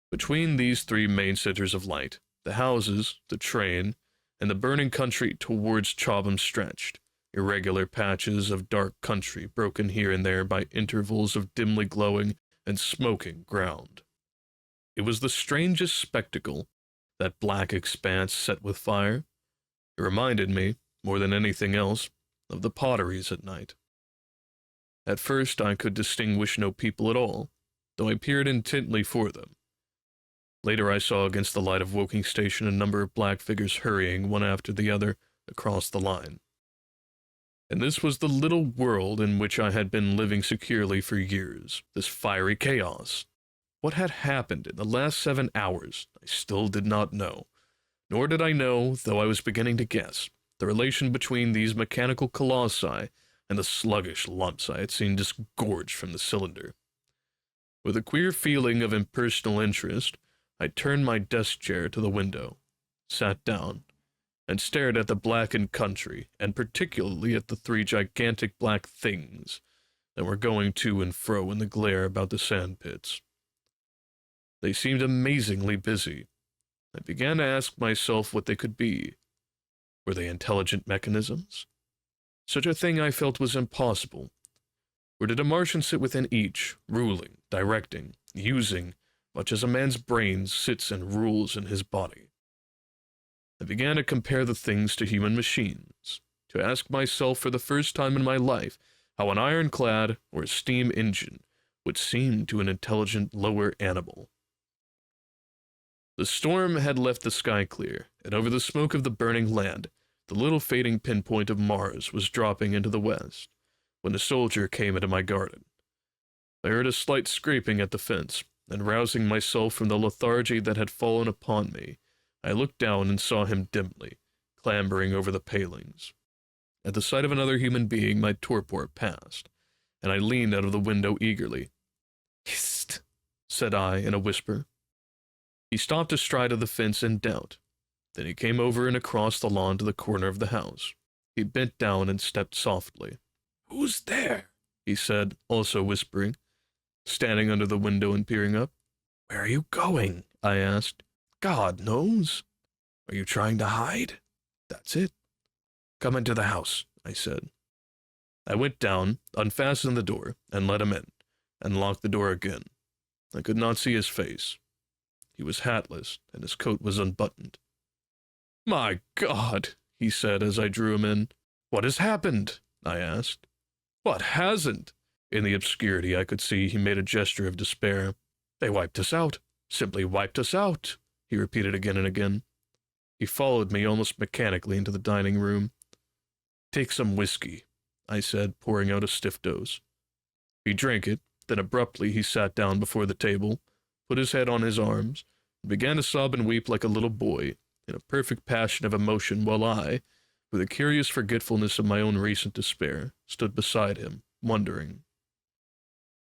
Between these three main centers of light, the houses, the train, and the burning country towards Chobham stretched, irregular patches of dark country broken here and there by intervals of dimly glowing and smoking ground. It was the strangest spectacle, that black expanse set with fire. It reminded me, more than anything else, of the potteries at night. At first I could distinguish no people at all, though I peered intently for them. Later I saw against the light of Woking Station a number of black figures hurrying one after the other across the line. And this was the little world in which I had been living securely for years, this fiery chaos. What had happened in the last 7 hours, I still did not know. Nor did I know, though I was beginning to guess, the relation between these mechanical colossi and the sluggish lumps I had seen disgorged from the cylinder. With a queer feeling of impersonal interest, I turned my desk chair to the window, sat down, and stared at the blackened country, and particularly at the 3 gigantic black things that were going to and fro in the glare about the sandpits. They seemed amazingly busy. I began to ask myself what they could be. Were they intelligent mechanisms? Such a thing I felt was impossible. Or did a Martian sit within each, ruling, directing, using, much as a man's brain sits and rules in his body? I began to compare the things to human machines, to ask myself for the first time in my life how an ironclad or a steam engine would seem to an intelligent lower animal. The storm had left the sky clear, and over the smoke of the burning land, the little fading pinpoint of Mars was dropping into the west, when a soldier came into my garden. I heard a slight scraping at the fence, and rousing myself from the lethargy that had fallen upon me, I looked down and saw him dimly, clambering over the palings. At the sight of another human being, my torpor passed, and I leaned out of the window eagerly. "Hist," said I in a whisper. He stopped astride of the fence in doubt. Then he came over and across the lawn to the corner of the house. He bent down and stepped softly. "Who's there?" he said, also whispering, standing under the window and peering up. "Where are you going?" I asked. "God knows." "Are you trying to hide?" "That's it." "Come into the house," I said. I went down, unfastened the door, and let him in, and locked the door again. I could not see his face. He was hatless, and his coat was unbuttoned. "My God," he said as I drew him in. "What has happened?" I asked. "What hasn't?" In the obscurity I could see he made a gesture of despair. "They wiped us out. Simply wiped us out," he repeated again and again. He followed me almost mechanically into the dining room. "Take some whiskey," I said, pouring out a stiff dose. He drank it, then abruptly he sat down before the table, put his head on his arms, and began to sob and weep like a little boy, in a perfect passion of emotion, while I, with a curious forgetfulness of my own recent despair, stood beside him, wondering.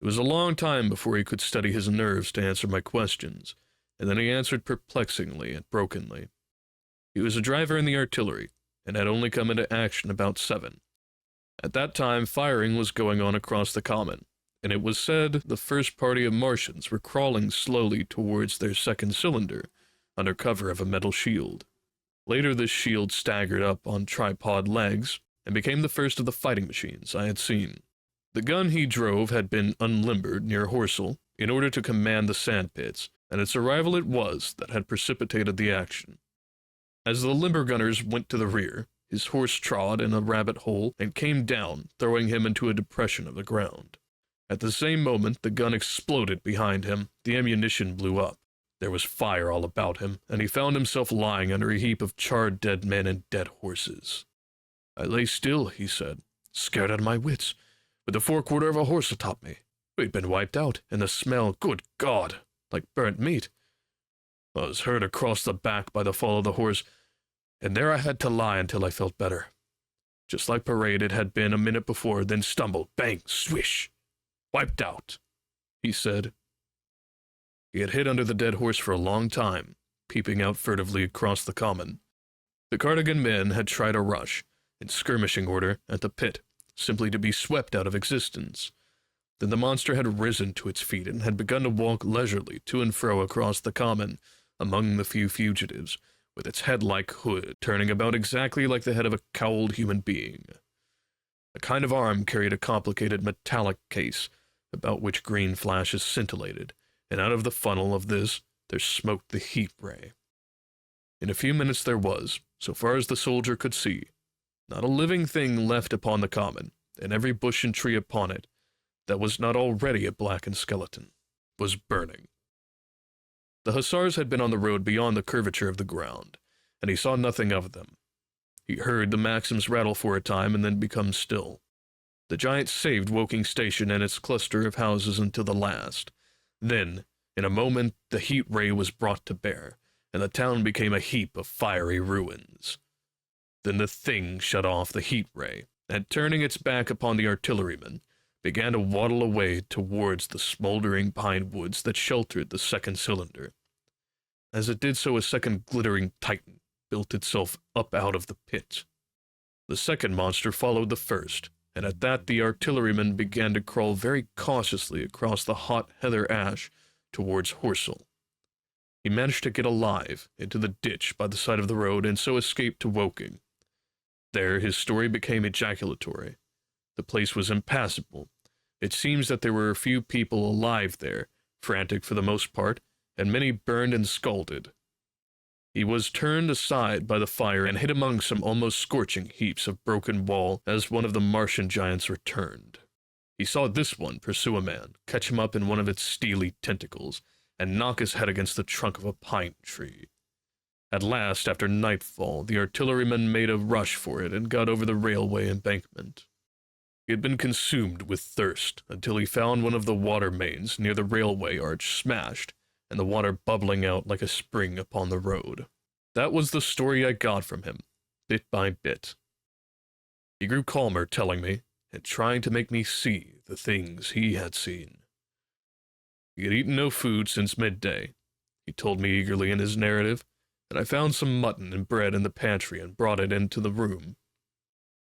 It was a long time before he could steady his nerves to answer my questions, and then he answered perplexingly and brokenly. He was a driver in the artillery, and had only come into action about 7. At that time, firing was going on across the common, and it was said the first party of Martians were crawling slowly towards their second cylinder, under cover of a metal shield. Later this shield staggered up on tripod legs, and became the first of the fighting machines I had seen. The gun he drove had been unlimbered near Horsell, in order to command the sandpits, and its arrival it was that had precipitated the action. As the limber gunners went to the rear, his horse trod in a rabbit hole and came down, throwing him into a depression of the ground. At the same moment, the gun exploded behind him, the ammunition blew up. There was fire all about him, and he found himself lying under a heap of charred dead men and dead horses. "I lay still," he said, "scared out of my wits, with the forequarter of a horse atop me. We'd been wiped out, and the smell, good God, like burnt meat. I was hurt across the back by the fall of the horse, and there I had to lie until I felt better. Just like parade it had been a minute before, then stumbled, bang, swish. Wiped out," he said. He had hid under the dead horse for a long time, peeping out furtively across the common. The Cardigan men had tried a rush, in skirmishing order, at the pit, simply to be swept out of existence. Then the monster had risen to its feet and had begun to walk leisurely to and fro across the common, among the few fugitives, with its head-like hood turning about exactly like the head of a cowled human being. A kind of arm carried a complicated metallic case, about which green flashes scintillated, and out of the funnel of this there smoked the heat ray. In a few minutes there was, so far as the soldier could see, not a living thing left upon the common, and every bush and tree upon it that was not already a blackened skeleton, was burning. The hussars had been on the road beyond the curvature of the ground, and he saw nothing of them. He heard the Maxims rattle for a time and then become still. The giants saved Woking Station and its cluster of houses until the last. Then, in a moment, the heat ray was brought to bear, and the town became a heap of fiery ruins. Then the thing shut off the heat ray, and turning its back upon the artillerymen, began to waddle away towards the smoldering pine woods that sheltered the second cylinder. As it did so, a second glittering titan built itself up out of the pit. The second monster followed the first, and at that the artillerymen began to crawl very cautiously across the hot heather ash towards Horsell. He managed to get alive into the ditch by the side of the road and so escaped to Woking. There his story became ejaculatory. The place was impassable. It seems that there were a few people alive there, frantic for the most part, and many burned and scalded. He was turned aside by the fire and hid among some almost scorching heaps of broken wall as one of the Martian giants returned. He saw this one pursue a man, catch him up in one of its steely tentacles, and knock his head against the trunk of a pine tree. At last, after nightfall, the artilleryman made a rush for it and got over the railway embankment. He had been consumed with thirst until he found one of the water mains near the railway arch smashed, and the water bubbling out like a spring upon the road. That was the story I got from him, bit by bit. He grew calmer, telling me, and trying to make me see the things he had seen. He had eaten no food since midday, he told me eagerly in his narrative, and I found some mutton and bread in the pantry and brought it into the room.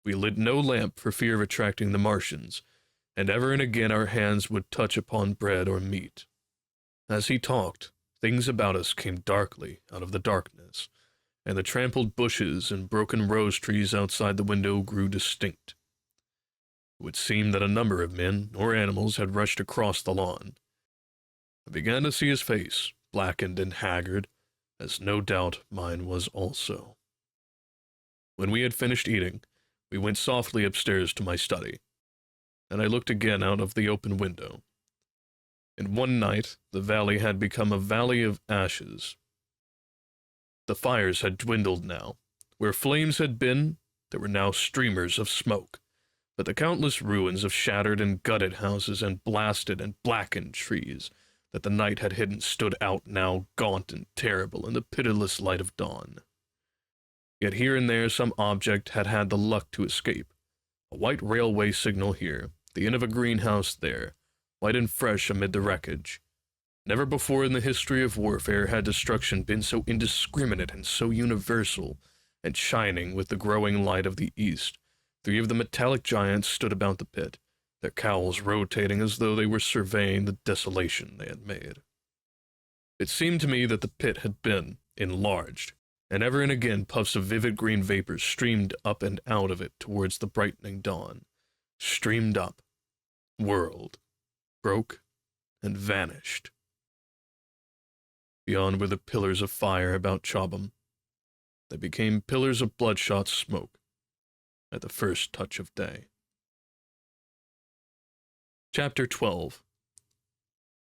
We lit no lamp for fear of attracting the Martians, and ever and again our hands would touch upon bread or meat. As he talked, things about us came darkly out of the darkness, and the trampled bushes and broken rose trees outside the window grew distinct. It would seem that a number of men or animals had rushed across the lawn. I began to see his face, blackened and haggard, as no doubt mine was also. When we had finished eating, we went softly upstairs to my study, and I looked again out of the open window. In one night, the valley had become a valley of ashes. The fires had dwindled now. Where flames had been, there were now streamers of smoke, but the countless ruins of shattered and gutted houses and blasted and blackened trees that the night had hidden stood out now gaunt and terrible in the pitiless light of dawn. Yet here and there some object had had the luck to escape. A white railway signal here, the end of a greenhouse there, white and fresh amid the wreckage. Never before in the history of warfare had destruction been so indiscriminate and so universal, and shining with the growing light of the east. Three of the metallic giants stood about the pit, their cowls rotating as though they were surveying the desolation they had made. It seemed to me that the pit had been enlarged, and ever and again puffs of vivid green vapors streamed up and out of it towards the brightening dawn, streamed up, whirled, broke, and vanished. Beyond were the pillars of fire about Chobham. They became pillars of bloodshot smoke at the first touch of day. Chapter 12.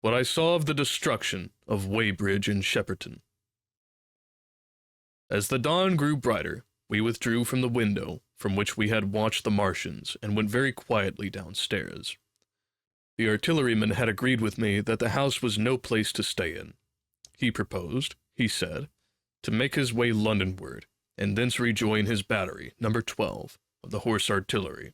What I saw of the destruction of Weybridge and Shepperton. As the dawn grew brighter, we withdrew from the window from which we had watched the Martians and went very quietly downstairs. The artilleryman had agreed with me that the house was no place to stay in. He proposed, he said, to make his way Londonward, and thence rejoin his battery, number 12, of the horse artillery.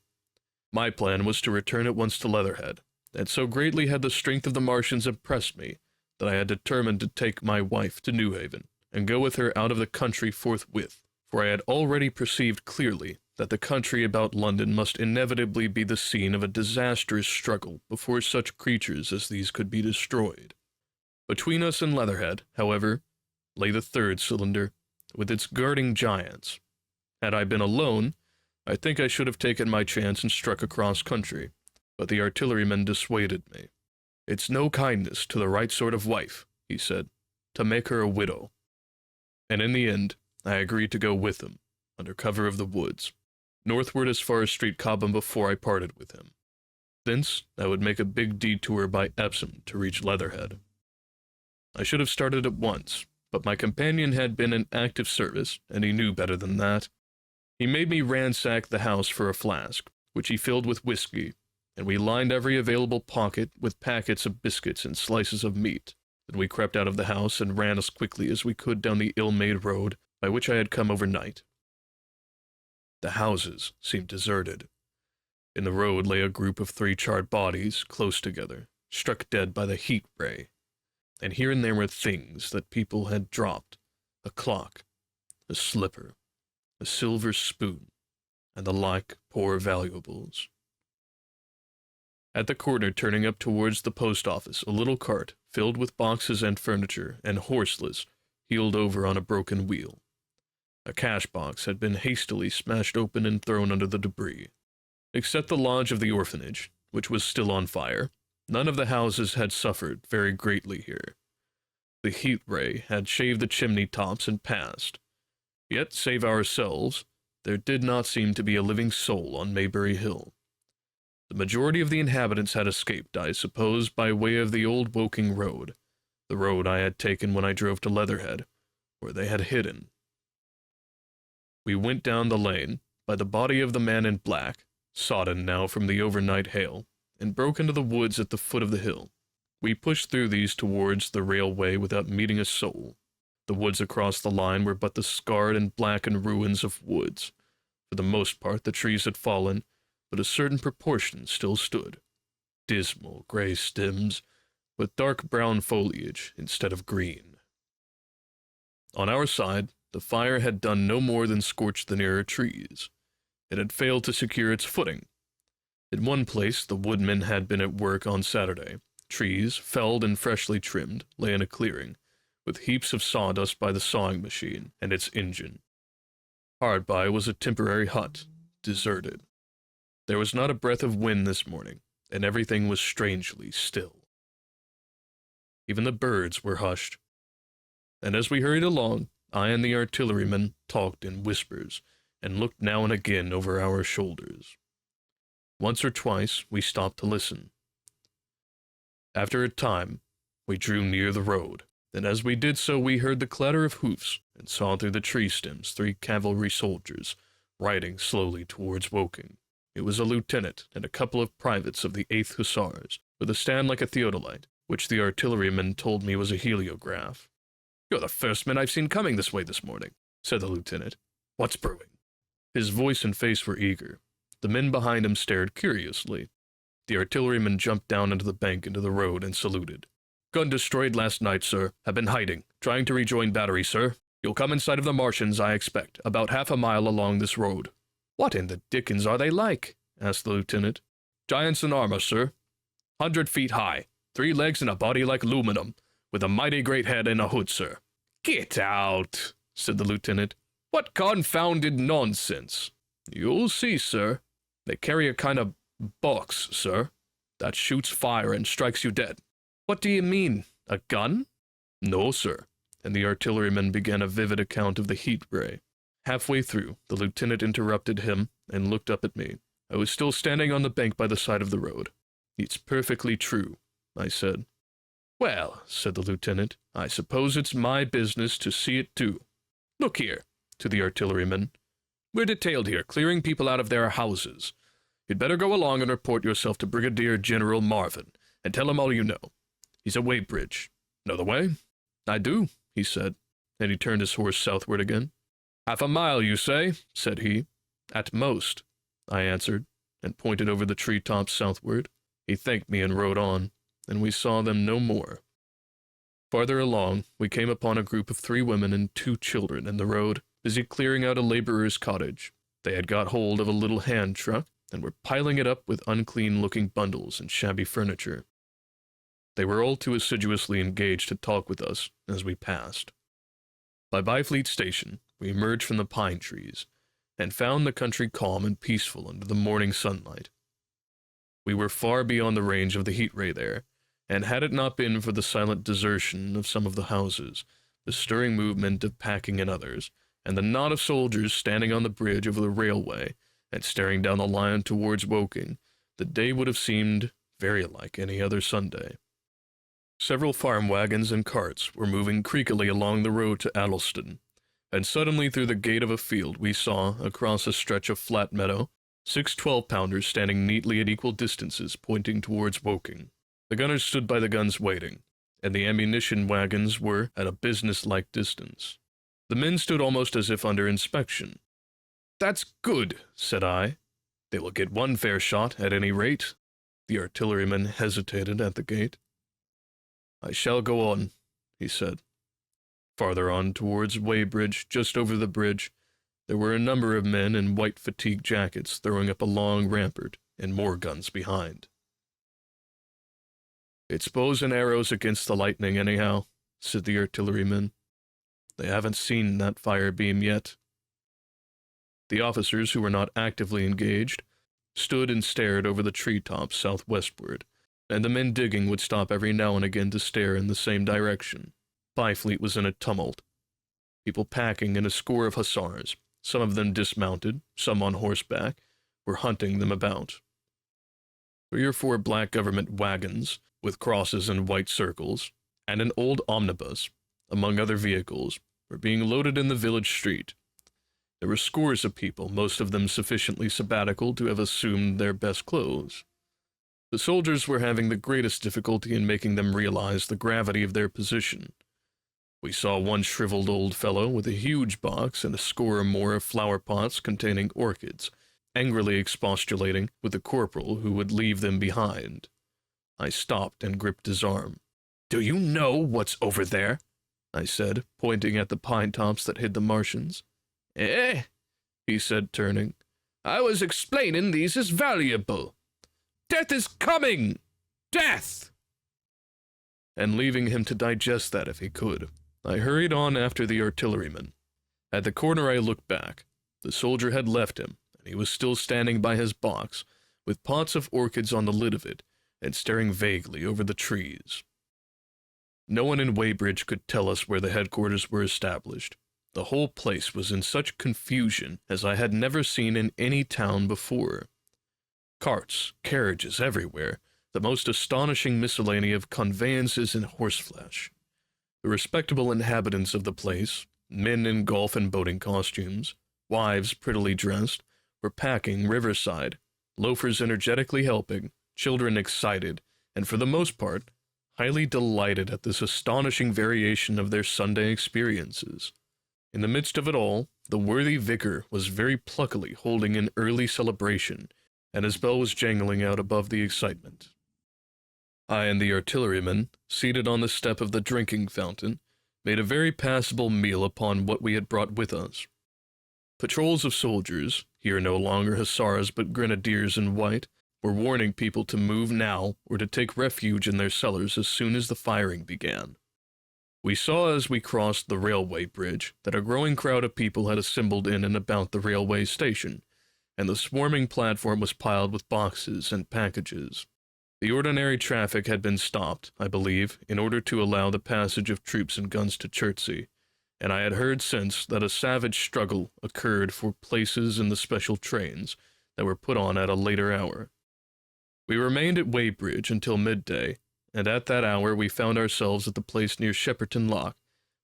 My plan was to return at once to Leatherhead, and so greatly had the strength of the Martians impressed me that I had determined to take my wife to Newhaven, and go with her out of the country forthwith, for I had already perceived clearly that the country about London must inevitably be the scene of a disastrous struggle before such creatures as these could be destroyed. Between us and Leatherhead, however, lay the third cylinder, with its guarding giants. Had I been alone, I think I should have taken my chance and struck across country, but the artilleryman dissuaded me. It's no kindness to the right sort of wife, he said, to make her a widow. And in the end, I agreed to go with him, under cover of the woods, northward as far as Street Cobham before I parted with him. Thence, I would make a big detour by Epsom to reach Leatherhead. I should have started at once, but my companion had been in active service, and he knew better than that. He made me ransack the house for a flask, which he filled with whiskey, and we lined every available pocket with packets of biscuits and slices of meat. Then we crept out of the house and ran as quickly as we could down the ill-made road by which I had come overnight. The houses seemed deserted. In the road lay a group of 3 charred bodies, close together, struck dead by the heat ray, and here and there were things that people had dropped: a clock, a slipper, a silver spoon, and the like poor valuables. At the corner turning up towards the post office, a little cart, filled with boxes and furniture, and horseless, heeled over on a broken wheel. A cash box had been hastily smashed open and thrown under the debris. Except the lodge of the orphanage, which was still on fire, none of the houses had suffered very greatly here. The heat ray had shaved the chimney tops and passed. Yet, save ourselves, there did not seem to be a living soul on Maybury Hill. The majority of the inhabitants had escaped, I suppose, by way of the old Woking road, the road I had taken when I drove to Leatherhead, where they had hidden. We went down the lane, by the body of the man in black, sodden now from the overnight hail, and broke into the woods at the foot of the hill. We pushed through these towards the railway without meeting a soul. The woods across the line were but the scarred and blackened ruins of woods. For the most part the trees had fallen, but a certain proportion still stood. Dismal grey stems, with dark brown foliage instead of green. On our side, the fire had done no more than scorch the nearer trees. It had failed to secure its footing. In one place the woodmen had been at work on Saturday. Trees, felled and freshly trimmed, lay in a clearing, with heaps of sawdust by the sawing machine and its engine. Hard by was a temporary hut, deserted. There was not a breath of wind this morning, and everything was strangely still. Even the birds were hushed. And as we hurried along, I and the artilleryman talked in whispers, and looked now and again over our shoulders. Once or twice we stopped to listen. After a time, we drew near the road, and as we did so we heard the clatter of hoofs, and saw through the tree stems 3 cavalry soldiers, riding slowly towards Woking. It was a lieutenant and a couple of privates of the 8th Hussars, with a stand like a theodolite, which the artilleryman told me was a heliograph. "You're the first men I've seen coming this way this morning," said the lieutenant. "What's brewing?" His voice and face were eager. The men behind him stared curiously. The artilleryman jumped down into the bank into the road and saluted. "Gun destroyed last night, sir. Have been hiding. Trying to rejoin battery, sir. You'll come in sight of the Martians, I expect, about half a mile along this road." "What in the dickens are they like?" asked the lieutenant. "Giants in armor, sir. 100 feet high, 3 legs and a body like aluminum, with a mighty great head and a hood, sir." "Get out," said the lieutenant. "What confounded nonsense." "You'll see, sir. They carry a kind of box, sir, that shoots fire and strikes you dead." "What do you mean? A gun?" "No, sir." And the artilleryman began a vivid account of the heat ray. Halfway through, the lieutenant interrupted him and looked up at me. I was still standing on the bank by the side of the road. "It's perfectly true," I said. "Well," said the lieutenant, "I suppose it's my business to see it too. Look here," to the artilleryman. "We're detailed here, clearing people out of their houses. You'd better go along and report yourself to Brigadier General Marvin, and tell him all you know. He's at Weybridge. Know the way?" "I do," he said, and he turned his horse southward again. "Half a mile, you say?" said he. "At most," I answered, and pointed over the tree-tops southward. He thanked me and rode on, and we saw them no more. Farther along, we came upon a group of 3 women and 2 children in the road, busy clearing out a laborer's cottage. They had got hold of a little hand truck, and were piling it up with unclean-looking bundles and shabby furniture. They were all too assiduously engaged to talk with us as we passed. By Byfleet Station, we emerged from the pine trees, and found the country calm and peaceful under the morning sunlight. We were far beyond the range of the heat ray there, and had it not been for the silent desertion of some of the houses, the stirring movement of packing in others, and the knot of soldiers standing on the bridge over the railway, and staring down the line towards Woking, the day would have seemed very like any other Sunday. Several farm wagons and carts were moving creakily along the road to Addleston, and suddenly through the gate of a field we saw, across a stretch of flat meadow, 6 12-pounders standing neatly at equal distances pointing towards Woking. The gunners stood by the guns waiting, and the ammunition wagons were at a business-like distance. The men stood almost as if under inspection. "That's good," said I. "They will get one fair shot, at any rate." The artilleryman hesitated at the gate. "I shall go on," he said. Farther on, towards Weybridge, just over the bridge, there were a number of men in white fatigue jackets throwing up a long rampart, and more guns behind. "It's bows and arrows against the lightning, anyhow," said the artilleryman. "They haven't seen that fire beam yet." The officers, who were not actively engaged, stood and stared over the treetops southwestward, and the men digging would stop every now and again to stare in the same direction. Byfleet was in a tumult. People packing and a score of hussars, some of them dismounted, some on horseback, were hunting them about. 3 or 4 black government wagons, with crosses and white circles, and an old omnibus, among other vehicles, were being loaded in the village street. There were scores of people, most of them sufficiently sabbatical to have assumed their best clothes. The soldiers were having the greatest difficulty in making them realize the gravity of their position. We saw one shriveled old fellow with a huge box and a score or more of flower pots containing orchids, angrily expostulating with the corporal who would leave them behind. I stopped and gripped his arm. "Do you know what's over there?" I said, pointing at the pine tops that hid the Martians. "Eh?" he said, turning. "I was explaining these is valuable. Death is coming! Death!" And leaving him to digest that if he could, I hurried on after the artilleryman. At the corner I looked back. The soldier had left him, and he was still standing by his box, with pots of orchids on the lid of it, and staring vaguely over the trees. No one in Weybridge could tell us where the headquarters were established. The whole place was in such confusion as I had never seen in any town before. Carts, carriages everywhere, the most astonishing miscellany of conveyances and horseflesh. The respectable inhabitants of the place, men in golf and boating costumes, wives prettily dressed, were packing riverside, loafers energetically helping, children excited, and for the most part, highly delighted at this astonishing variation of their Sunday experiences. In the midst of it all, the worthy vicar was very pluckily holding an early celebration, and his bell was jangling out above the excitement. I and the artilleryman, seated on the step of the drinking fountain, made a very passable meal upon what we had brought with us. Patrols of soldiers, here no longer hussars but grenadiers in white, were warning people to move now or to take refuge in their cellars as soon as the firing began. We saw as we crossed the railway bridge that a growing crowd of people had assembled in and about the railway station, and the swarming platform was piled with boxes and packages. The ordinary traffic had been stopped, I believe, in order to allow the passage of troops and guns to Chertsey, and I had heard since that a savage struggle occurred for places in the special trains that were put on at a later hour. We remained at Weybridge until midday, and at that hour we found ourselves at the place near Shepperton Lock,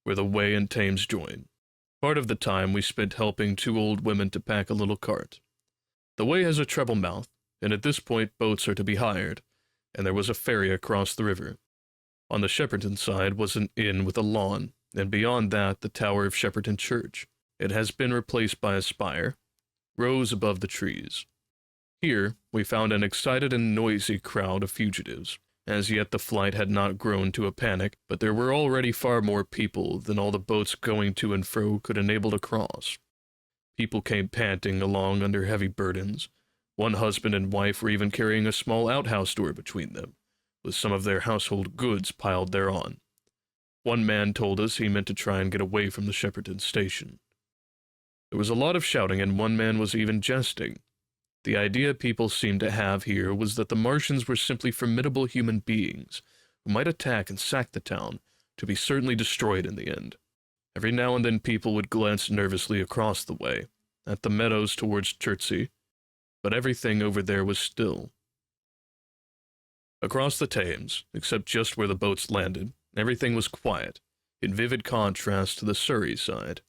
where the Wey and Thames join. Part of the time we spent helping 2 old women to pack a little cart. The Wey has a treble mouth, and at this point boats are to be hired, and there was a ferry across the river. On the Shepperton side was an inn with a lawn, and beyond that the tower of Shepperton Church. It has been replaced by a spire, rose above the trees. Here we found an excited and noisy crowd of fugitives. As yet the flight had not grown to a panic, but there were already far more people than all the boats going to and fro could enable to cross. People came panting along under heavy burdens. One husband and wife were even carrying a small outhouse door between them, with some of their household goods piled thereon. One man told us he meant to try and get away from the Shepperton station. There was a lot of shouting, and one man was even jesting. The idea people seemed to have here was that the Martians were simply formidable human beings, who might attack and sack the town, to be certainly destroyed in the end. Every now and then people would glance nervously across the way, at the meadows towards Chertsey, but everything over there was still. Across the Thames, except just where the boats landed, everything was quiet, in vivid contrast to the Surrey side.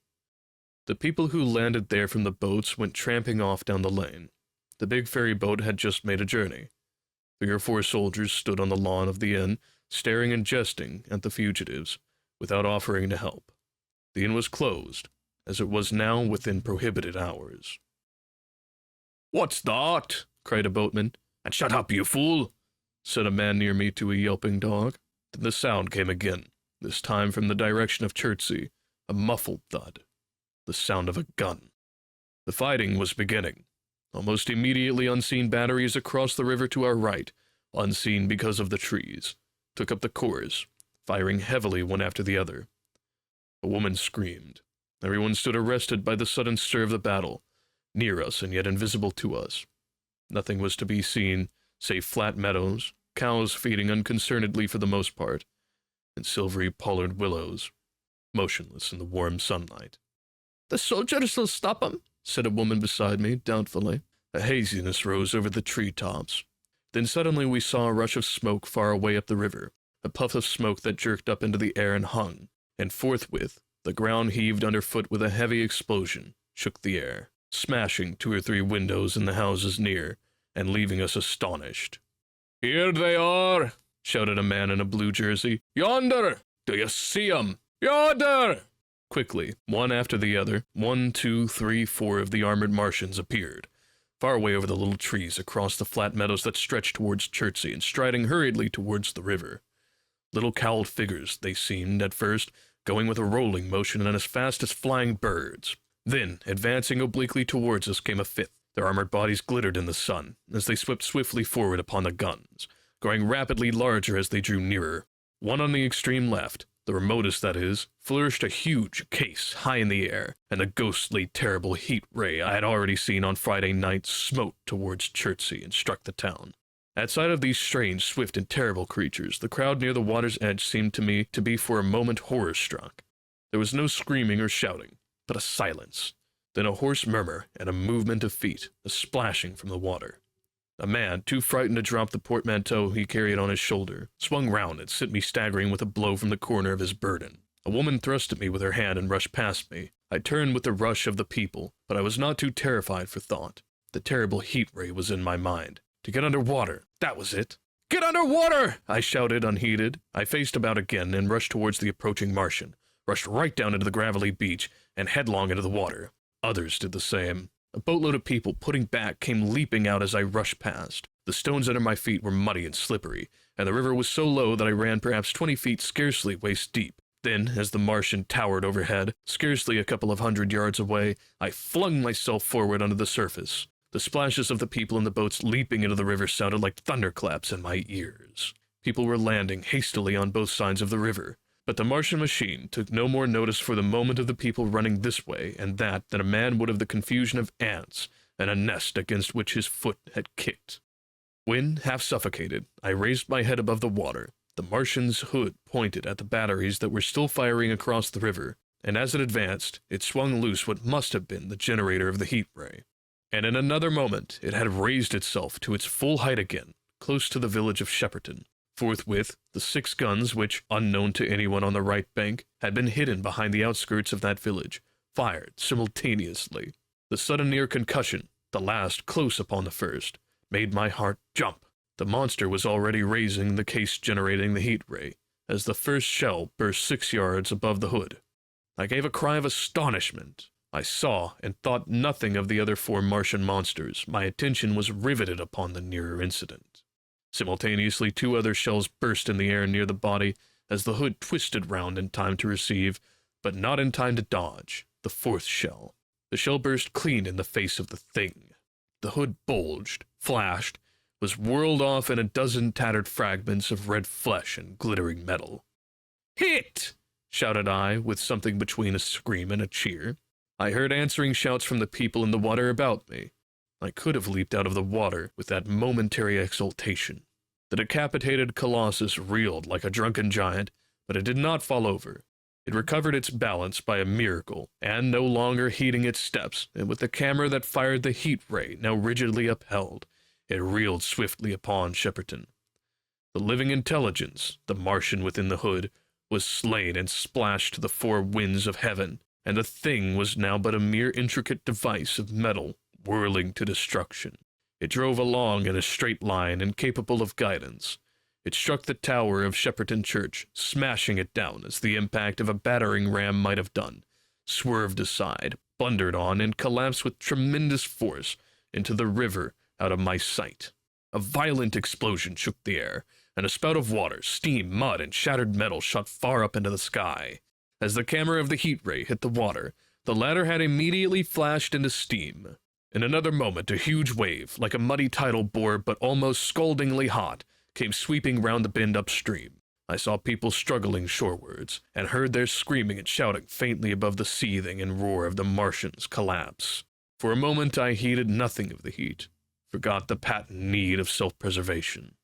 The people who landed there from the boats went tramping off down the lane. The big ferry boat had just made a journey. 3 or 4 soldiers stood on the lawn of the inn, staring and jesting at the fugitives, without offering to help. The inn was closed, as it was now within prohibited hours. "What's that?" cried a boatman. "And shut up, you fool!" said a man near me to a yelping dog. Then the sound came again, this time from the direction of Chertsey, a muffled thud, the sound of a gun. The fighting was beginning. Almost immediately, unseen batteries across the river to our right, unseen because of the trees, took up the chorus, firing heavily one after the other. A woman screamed. Everyone stood arrested by the sudden stir of the battle, near us and yet invisible to us. Nothing was to be seen save flat meadows, cows feeding unconcernedly for the most part, and silvery pollard willows, motionless in the warm sunlight. "The soldiers will stop 'em," said a woman beside me, doubtfully. A haziness rose over the tree-tops. Then suddenly we saw a rush of smoke far away up the river, a puff of smoke that jerked up into the air and hung, and forthwith the ground heaved underfoot with a heavy explosion, shook the air, smashing 2 or 3 windows in the houses near, and leaving us astonished. "Here they are!" shouted a man in a blue jersey. "Yonder! Do you see 'em? Yonder!" Quickly, one after the other, 1, 2, 3, 4 of the armored Martians appeared, far away over the little trees across the flat meadows that stretched towards Chertsey and striding hurriedly towards the river. Little cowled figures, they seemed, at first, going with a rolling motion and as fast as flying birds. Then, advancing obliquely towards us, came a 5th. Their armored bodies glittered in the sun, as they swept swiftly forward upon the guns, growing rapidly larger as they drew nearer. One on the extreme left, the remotest that is, flourished a huge case high in the air, and the ghostly, terrible heat ray I had already seen on Friday night smote towards Chertsey and struck the town. At sight of these strange, swift, and terrible creatures, the crowd near the water's edge seemed to me to be for a moment horror-struck. There was no screaming or shouting, but a silence. Then a hoarse murmur and a movement of feet, a splashing from the water. A man, too frightened to drop the portmanteau he carried on his shoulder, swung round and sent me staggering with a blow from the corner of his burden. A woman thrust at me with her hand and rushed past me. I turned with the rush of the people, but I was not too terrified for thought. The terrible heat ray was in my mind. To get under water, that was it. "Get under water!" I shouted, unheeded. I faced about again and rushed towards the approaching Martian, rushed right down into the gravelly beach and headlong into the water. Others did the same. A boatload of people, putting back, came leaping out as I rushed past. The stones under my feet were muddy and slippery, and the river was so low that I ran perhaps 20 feet, scarcely waist deep. Then, as the Martian towered overhead, scarcely a couple of 100 yards away, I flung myself forward onto the surface. The splashes of the people in the boats leaping into the river sounded like thunderclaps in my ears. People were landing hastily on both sides of the river. But the Martian machine took no more notice for the moment of the people running this way and that than a man would of the confusion of ants and a nest against which his foot had kicked. When, half suffocated, I raised my head above the water, the Martian's hood pointed at the batteries that were still firing across the river, and as it advanced, it swung loose what must have been the generator of the heat ray. And in another moment it had raised itself to its full height again, close to the village of Shepperton. Forthwith, the 6 guns which, unknown to anyone on the right bank, had been hidden behind the outskirts of that village, fired simultaneously. The sudden near concussion, the last close upon the first, made my heart jump. The monster was already raising the case generating the heat ray, as the first shell burst 6 yards above the hood. I gave a cry of astonishment. I saw and thought nothing of the other 4 Martian monsters. My attention was riveted upon the nearer incident. Simultaneously, 2 other shells burst in the air near the body as the hood twisted round in time to receive, but not in time to dodge, the 4th shell. The shell burst clean in the face of the thing. The hood bulged, flashed, was whirled off in a dozen tattered fragments of red flesh and glittering metal. "Hit!" shouted I, with something between a scream and a cheer. I heard answering shouts from the people in the water about me. I could have leaped out of the water with that momentary exultation. The decapitated colossus reeled like a drunken giant, but it did not fall over. It recovered its balance by a miracle, and no longer heeding its steps, and with the camera that fired the heat ray now rigidly upheld, it reeled swiftly upon Shepperton. The living intelligence, the Martian within the hood, was slain and splashed to the four winds of heaven, and the thing was now but a mere intricate device of metal whirling to destruction. It drove along in a straight line, incapable of guidance. It struck the tower of Shepperton Church, smashing it down as the impact of a battering ram might have done, swerved aside, blundered on, and collapsed with tremendous force into the river out of my sight. A violent explosion shook the air, and a spout of water, steam, mud, and shattered metal shot far up into the sky. As the camera of the heat ray hit the water, the latter had immediately flashed into steam. In another moment, a huge wave, like a muddy tidal bore but almost scaldingly hot, came sweeping round the bend upstream. I saw people struggling shorewards, and heard their screaming and shouting faintly above the seething and roar of the Martians' collapse. For a moment I heeded nothing of the heat, forgot the patent need of self-preservation.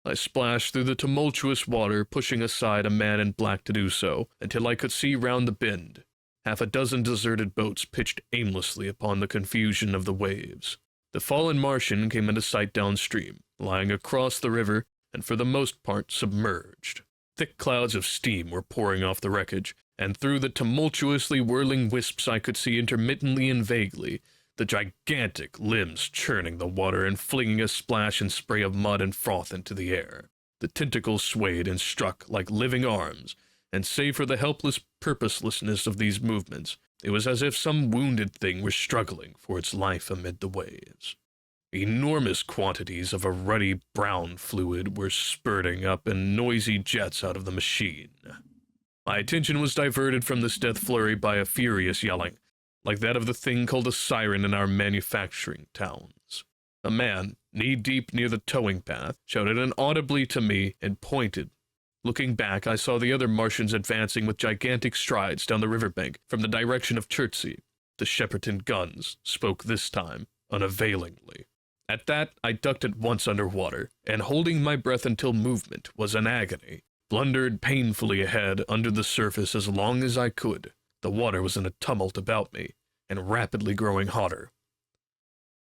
I splashed through the tumultuous water, pushing aside a man in black to do so, until I could see round the bend. Half a dozen deserted boats pitched aimlessly upon the confusion of the waves. The fallen Martian came into sight downstream, lying across the river, and for the most part submerged. Thick clouds of steam were pouring off the wreckage, and through the tumultuously whirling wisps I could see intermittently and vaguely the gigantic limbs churning the water and flinging a splash and spray of mud and froth into the air. The tentacles swayed and struck like living arms, and save for the helpless purposelessness of these movements, it was as if some wounded thing were struggling for its life amid the waves. Enormous quantities of a ruddy brown fluid were spurting up in noisy jets out of the machine. My attention was diverted from this death flurry by a furious yelling, like that of the thing called a siren in our manufacturing towns. A man, knee-deep near the towing path, shouted inaudibly to me and pointed. Looking back, I saw the other Martians advancing with gigantic strides down the riverbank from the direction of Chertsey. The Shepperton guns spoke this time unavailingly. At that, I ducked at once underwater, and holding my breath until movement was an agony, blundered painfully ahead under the surface as long as I could. The water was in a tumult about me, and rapidly growing hotter.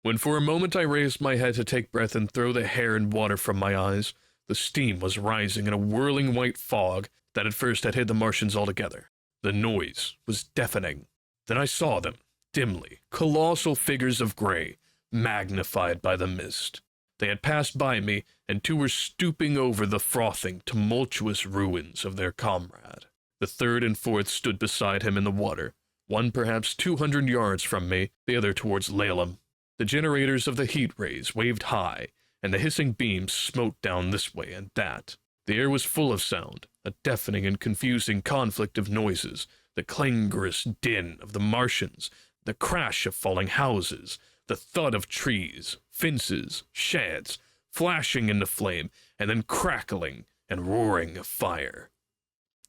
When for a moment I raised my head to take breath and throw the hair and water from my eyes, the steam was rising in a whirling white fog that at first had hid the Martians altogether. The noise was deafening. Then I saw them, dimly, colossal figures of gray, magnified by the mist. They had passed by me, and two were stooping over the frothing, tumultuous ruins of their comrade. The third and fourth stood beside him in the water, one perhaps 200 yards from me, the other towards Laleham. The generators of the heat rays waved high, and the hissing beams smote down this way and that. The air was full of sound, a deafening and confusing conflict of noises, the clangorous din of the Martians, the crash of falling houses, the thud of trees, fences, sheds, flashing into flame, and then crackling and roaring of fire.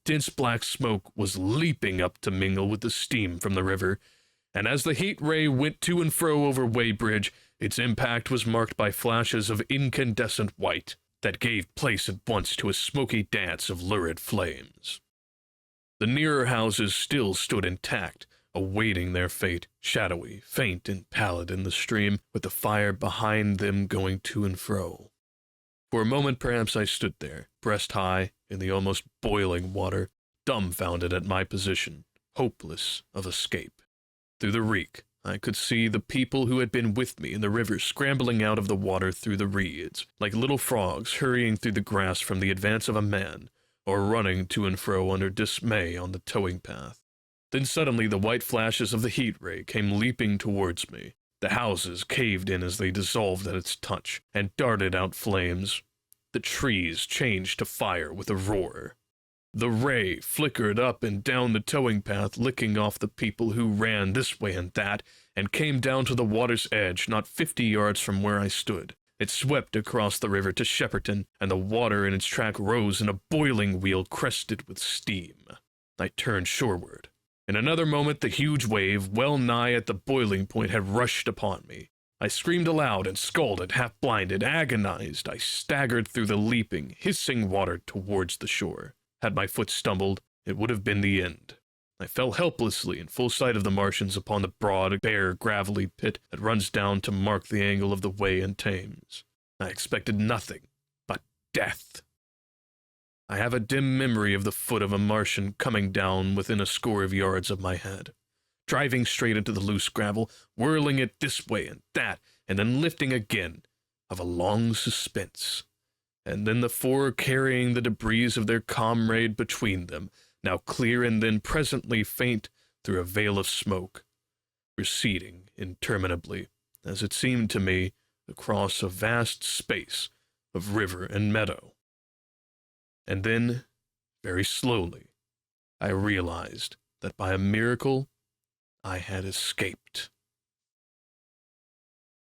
Dense black smoke was leaping up to mingle with the steam from the river, and as the heat ray went to and fro over Weybridge, its impact was marked by flashes of incandescent white that gave place at once to a smoky dance of lurid flames. The nearer houses still stood intact, awaiting their fate, shadowy, faint, and pallid in the stream, with the fire behind them going to and fro. For a moment perhaps I stood there, breast high, in the almost boiling water, dumbfounded at my position, hopeless of escape. Through the reek, I could see the people who had been with me in the river scrambling out of the water through the reeds, like little frogs hurrying through the grass from the advance of a man, or running to and fro under dismay on the towing path. Then suddenly the white flashes of the heat ray came leaping towards me. The houses caved in as they dissolved at its touch, and darted out flames. The trees changed to fire with a roar. The ray flickered up and down the towing path, licking off the people who ran this way and that, and came down to the water's edge not 50 yards from where I stood. It swept across the river to Shepperton, and the water in its track rose in a boiling wheel crested with steam. I turned shoreward. In another moment the huge wave, well nigh at the boiling point, had rushed upon me. I screamed aloud and scalded, half-blinded, agonized. I staggered through the leaping, hissing water towards the shore. Had my foot stumbled, it would have been the end. I fell helplessly in full sight of the Martians upon the broad, bare, gravelly pit that runs down to mark the angle of the Wey and Thames. I expected nothing but death. I have a dim memory of the foot of a Martian coming down within a score of yards of my head, driving straight into the loose gravel, whirling it this way and that, and then lifting again, of a long suspense. And then the four carrying the debris of their comrade between them, now clear and then presently faint through a veil of smoke, receding interminably, as it seemed to me, across a vast space of river and meadow. And then, very slowly, I realized that by a miracle I had escaped.